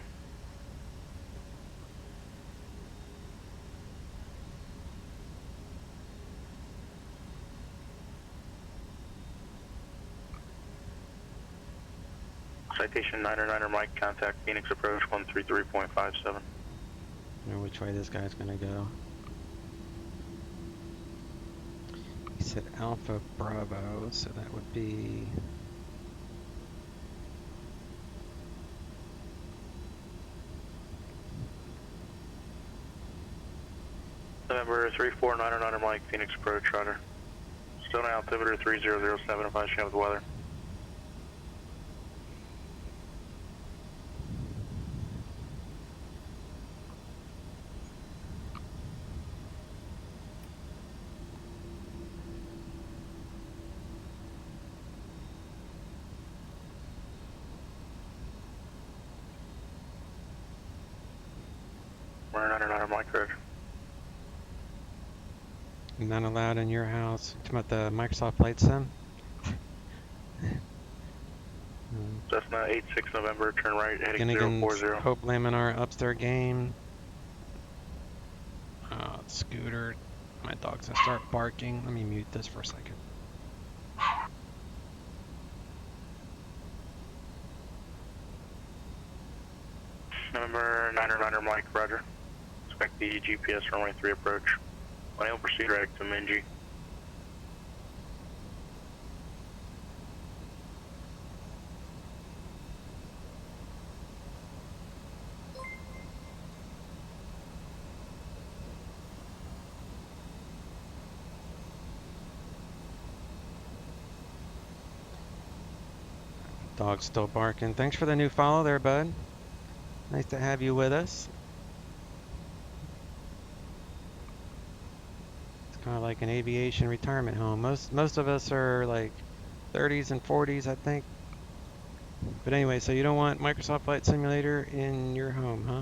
Citation 9er Mike, contact Phoenix approach 133.57. I know which way this guy's gonna go. He said Alpha Bravo, so that would be November 349er Mike, Phoenix approach, Roger. Stone altimeter 3007 if I show with the weather. Mike, Roger. Not allowed in your house. Talking about the Microsoft Flight Sim? Cessna 86 November, turn right, heading Ginnigan's 040. Hope Laminar ups their game. Scooter. My dog's gonna start barking. Let me mute this for a second. November 9er Mike, Roger. Expect the GPS runway 3 approach. Unable to proceed right to Minji. Dog's still barking. Thanks for the new follow there, bud. Nice to have you with us. It's kind of like an aviation retirement home. Most of us are like 30s and 40s, I think. But anyway, so you don't want Microsoft Flight Simulator in your home, huh?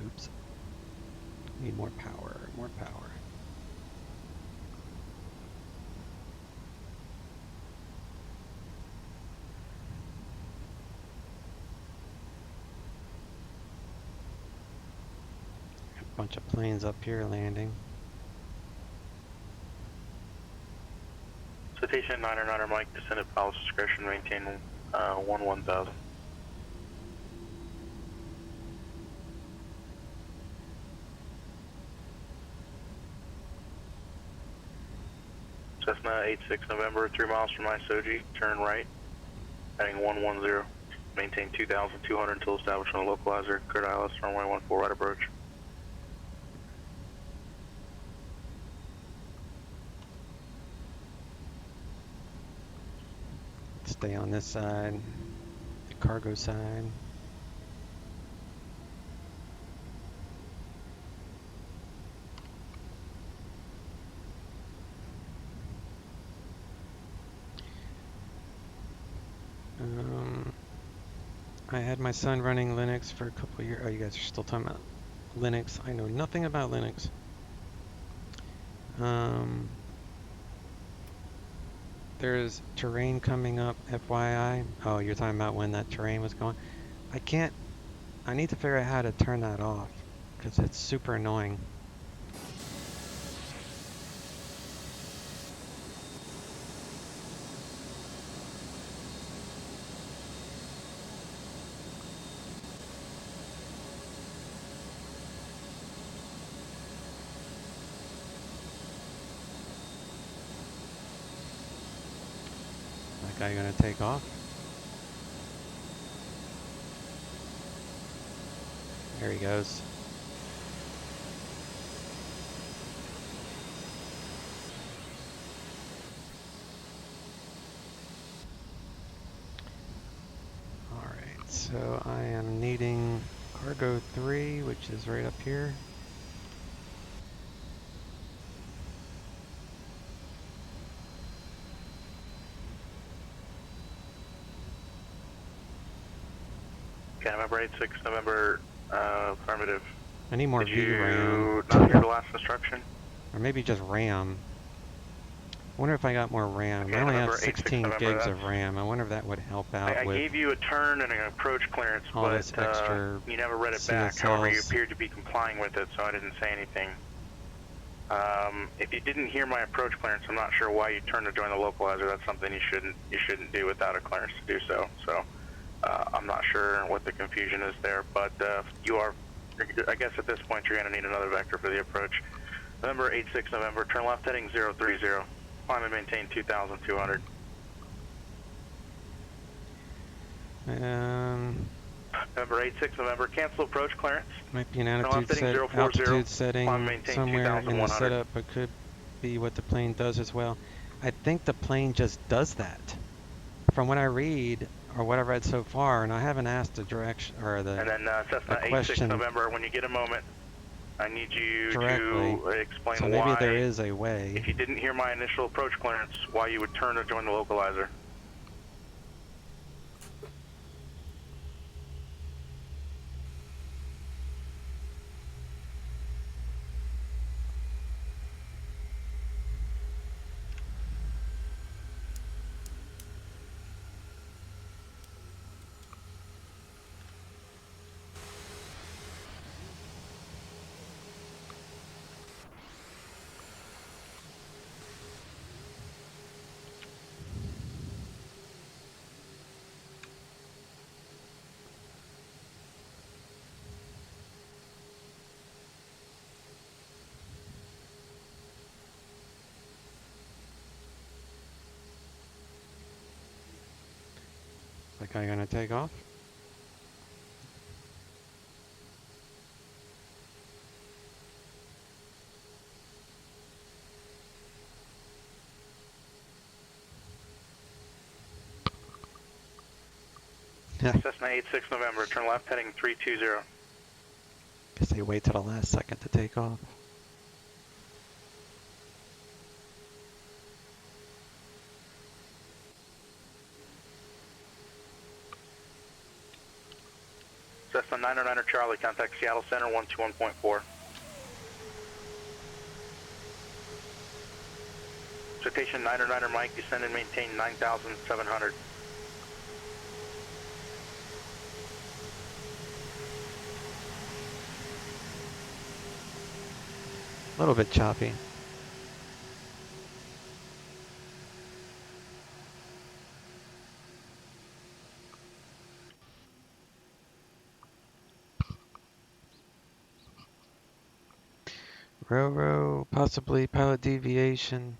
Oops. Need more power, more power. A bunch of planes up here landing. Citation 9er Mike, descend at pilot's discretion, maintain 1000. Cessna 86 November, 3 miles from Isoji, turn right, heading 110. Maintain 2,200 until establishment of localizer, cleared ILS, runway 14 right approach. Stay on this side, the cargo side. I had my son running Linux for a couple of years. Oh, you guys are still talking about Linux. I know nothing about Linux. There's terrain coming up, FYI. Oh, you're talking about when that terrain was going. I need to figure out how to turn that off because it's super annoying. That guy gonna take off? There he goes. Alright, so I am needing cargo 3, which is right up here. Okay, November 86, November, affirmative. I need more Did VRAM. you not hear the last instruction? Or maybe just RAM. I wonder if I got more RAM. Okay, I only have November 86, 16 November, gigs of RAM. I wonder if that would help out I with gave you a turn and an approach clearance, all but this extra you never read it back. However, you CSLs. appeared to be complying with it, so I didn't say anything. If you didn't hear my approach clearance, I'm not sure why you turned to join the localizer. That's something you shouldn't do without a clearance to do so. So I'm not sure what the confusion is there, but you are. I guess at this point you're going to need another vector for the approach. November 86 November, turn left heading 030. Climb and maintain 2,200. November 86 November, cancel approach clearance. Might be an altitude setting somewhere in the setup, but could be what the plane does as well. I think the plane just does that. From what I read, or what I've read so far, and I haven't asked the direction or the and then Cessna 86 November, when you get a moment, I need you directly to explain so maybe why, there is a way. if you didn't hear my initial approach clearance, why you would turn to join the localizer. Is that guy gonna take off? Cessna 86 November, turn left heading 320. Guess they wait till the last second to take off. Cessna 909 Charlie, contact Seattle Center 121.4. Citation 909 Mike, descend and maintain 9,700. A little bit choppy. Row, possibly pilot deviation.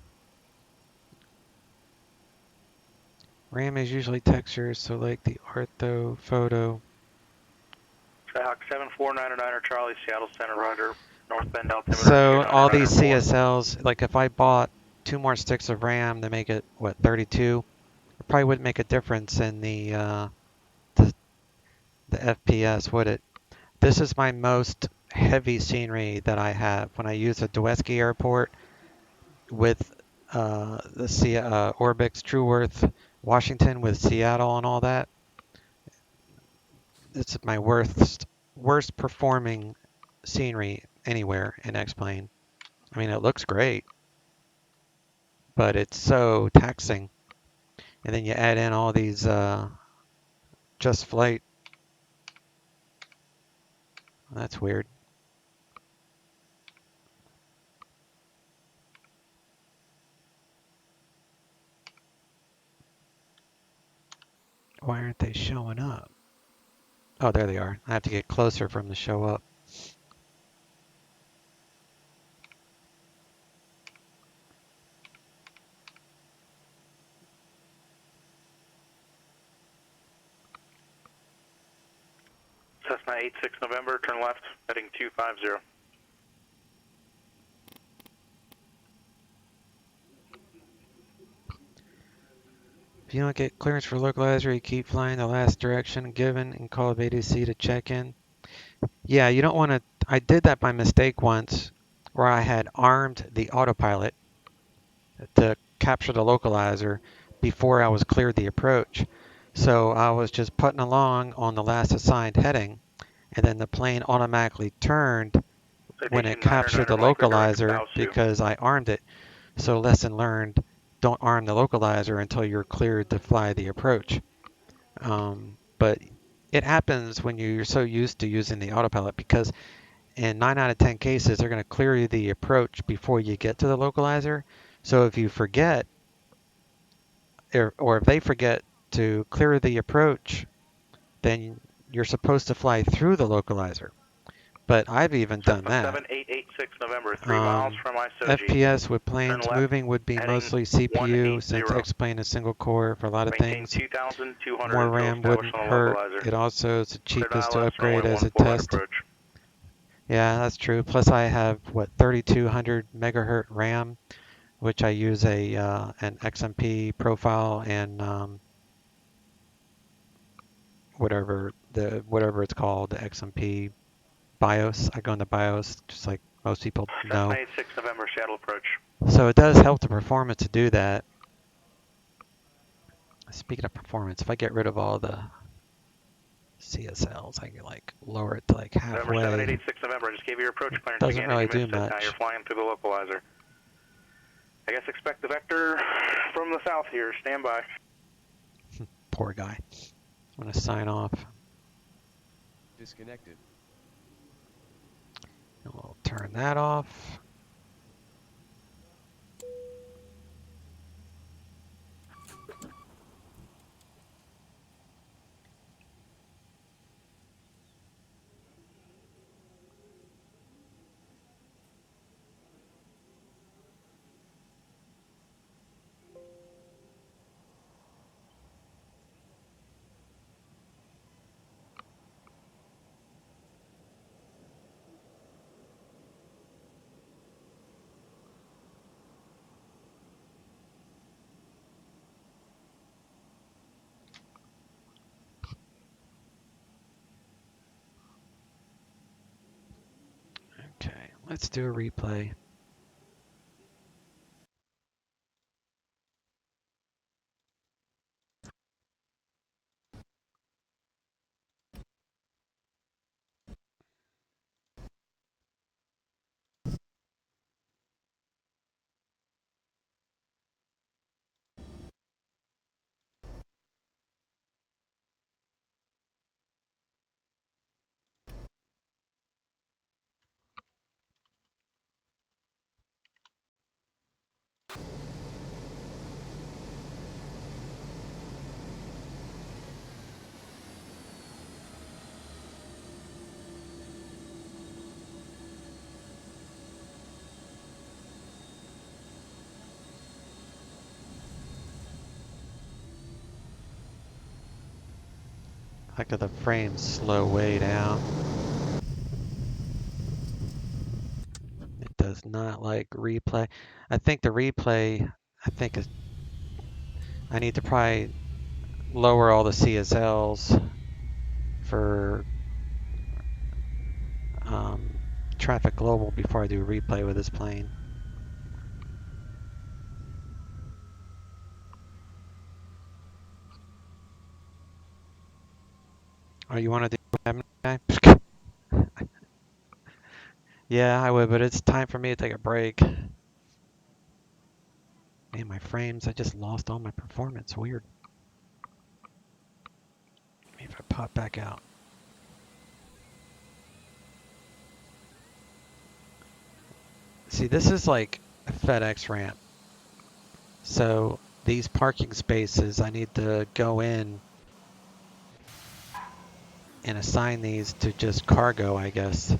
RAM is usually textures, so like the ortho photo. Skyhawk 74909 Charlie, Seattle Center, Roger. North Bend altimeter. So all these CSLs, like if I bought 2 more sticks of RAM to make it, what, 32? It probably wouldn't make a difference in the FPS, would it? This is my most heavy scenery that I have. When I use the Dweski Airport with the Orbix TrueWorth Washington with Seattle and all that. It's my worst performing scenery anywhere in X-Plane. I mean, it looks great, but it's so taxing. And then you add in all these just flight. That's weird. Why aren't they showing up? Oh, there they are. I have to get closer for them to show up. Cessna 86 November, turn left, heading 250. If you don't get clearance for localizer, you keep flying the last direction given and call ADC to check in. Yeah, you don't want to. I did that by mistake once where I had armed the autopilot to capture the localizer before I was cleared the approach. So I was just putting along on the last assigned heading, and then the plane automatically turned when it captured the localizer because I armed it. So lesson learned, don't arm the localizer until you're cleared to fly the approach. But it happens when you're so used to using the autopilot because in 9 out of 10 cases, they're going to clear you the approach before you get to the localizer. So if you forget, or if they forget to clear the approach, then you're supposed to fly through the localizer. But I've even done that. 7886 November, 3 miles from Isoji. FPS with planes moving would be mostly CPU since X-Plane is single core for a lot of things. More RAM wouldn't hurt. It also is the cheapest to upgrade as a test. Yeah, that's true. Plus I have, what, 3200 megahertz RAM, which I use an XMP profile and whatever it's called, the XMP BIOS. I go into BIOS just like most people know. 96 November, shuttle approach. So it does help the performance to do that. Speaking of performance, if I get rid of all the CSLs, I can like lower it to like halfway. November 7886 November, I just gave you your approach clearance. Doesn't really do much. Now you're flying through the localizer. I guess expect the vector from the south here. Stand by. Poor guy. I'm going to sign off. Disconnected. And we'll turn that off. Okay, let's do a replay. Like the frames slow way down. It does not like replay. I think the replay, I need to probably lower all the CSLs for traffic global before I do a replay with this plane. Oh, you want to do that? Yeah, I would, but it's time for me to take a break. Man, my frames, I just lost all my performance. Weird. Maybe if I pop back out. See, this is like a FedEx ramp. So these parking spaces, I need to go in and assign these to just cargo, I guess.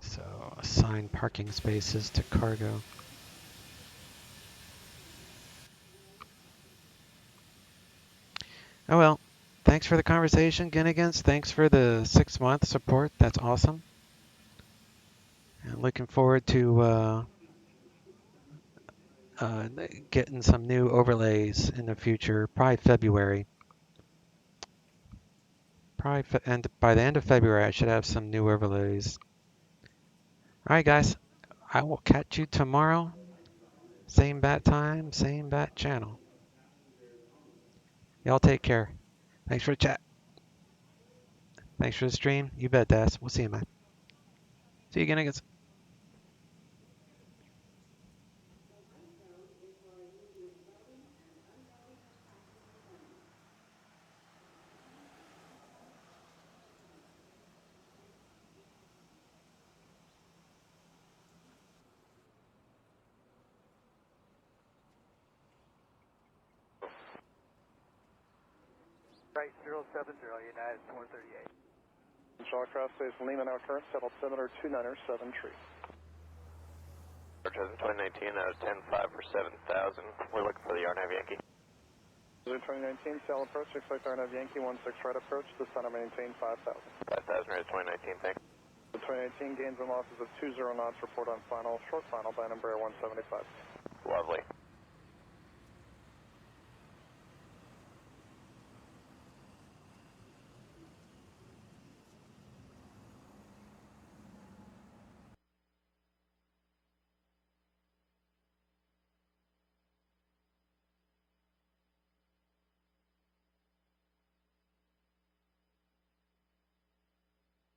So assign parking spaces to cargo. Oh well, thanks for the conversation, Ginnigans. Thanks for the 6-month support. That's awesome. And looking forward to getting some new overlays in the future, probably February. And by the end of February, I should have some new overlays. All right, guys. I will catch you tomorrow. Same bat time, same bat channel. Y'all take care. Thanks for the chat. Thanks for the stream. You bet, Das. We'll see you, man. See you again, I guess. Right, 070, United 438. Shawcross Space Lima now current, settled 70973. 2019 out of 10-5 for 7,000. We're looking for the Yarnav Yankee. 2019, sail approach, expect Yarnav Yankee 16 right approach, the center maintain 5,000. 5,000 right at 2019, thanks. The 2019 gains and losses of 20 knots, report on final, short final by number 175. Lovely.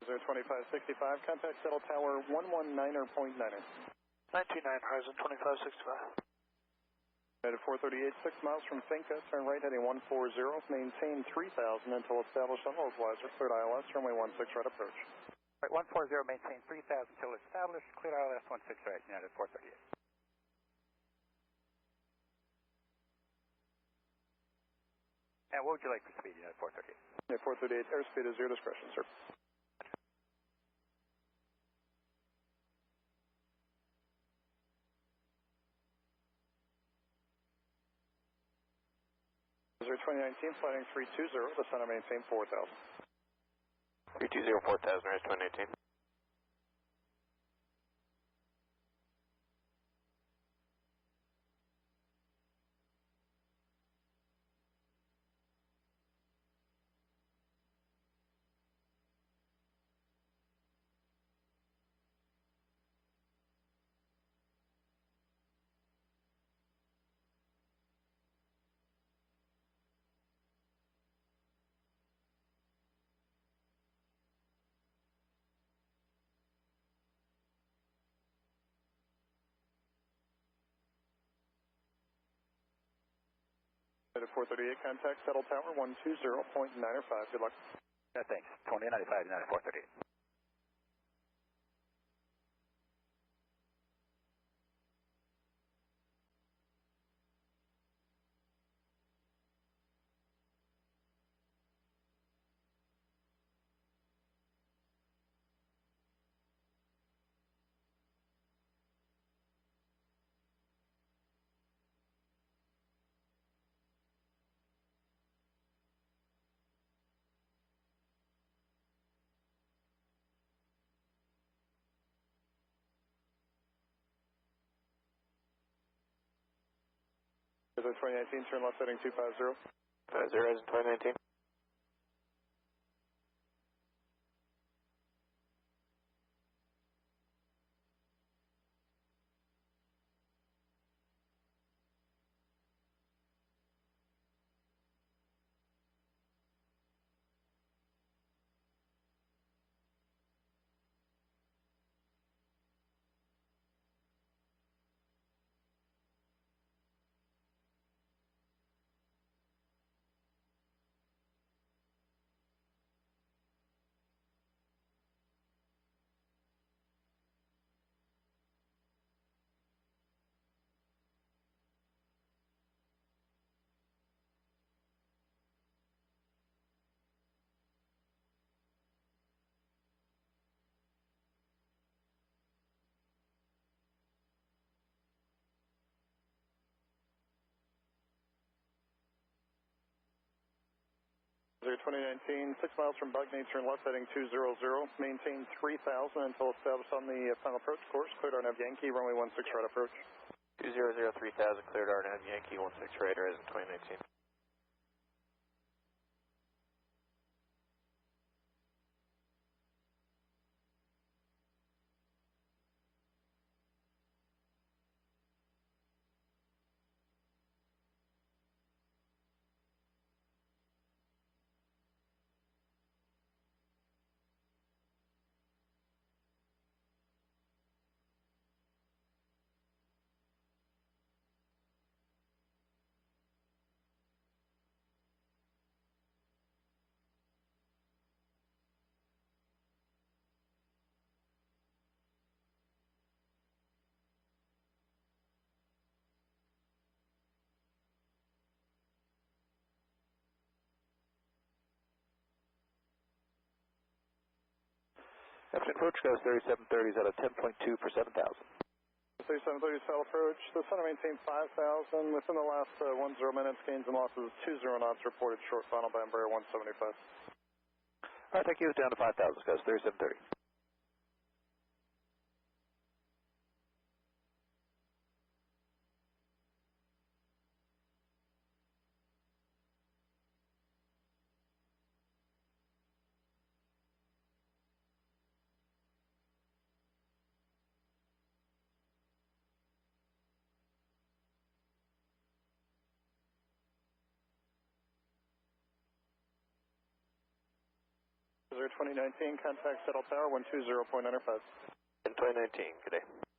Zero 2565, contact settle tower 119.9er. 199, horizon 2565. At 438, 6 miles from Finca, turn right heading 140, maintain 3,000 until established on localizer, cleared ILS, runway 16 right approach. Right, 140, maintain 3,000 until established, cleared ILS 16 right, United 438. And what would you like for speed, United 438? United 438, airspeed is your discretion, sir. Zero 2019, flighting 320, the center maintain 4,000. 320, 4,000 right at 2019. At 438, contact settle tower 120.905. Good luck. Yeah, thanks. 2095, United 438. Is it 2019, turn left heading 250. 50 is in 2019. 2019, 6 miles from Bugney, turn left heading 200, maintain 3000 until established on the final approach course, cleared RNAV Yankee, runway 16 right approach. 200, 3000, cleared RNAV Yankee, 16 radar as in 2019. After approach goes 3730s out of 10.2 per 7,000. 3730 south approach, the center maintained 5000. Within the last 10 minutes, gains and losses 20 knots reported short final by Embraer 175. Alright, thank you. Down to 5,000, goes 3730. Is there 2019, contact Settle Tower 120.95. In 2019, good day.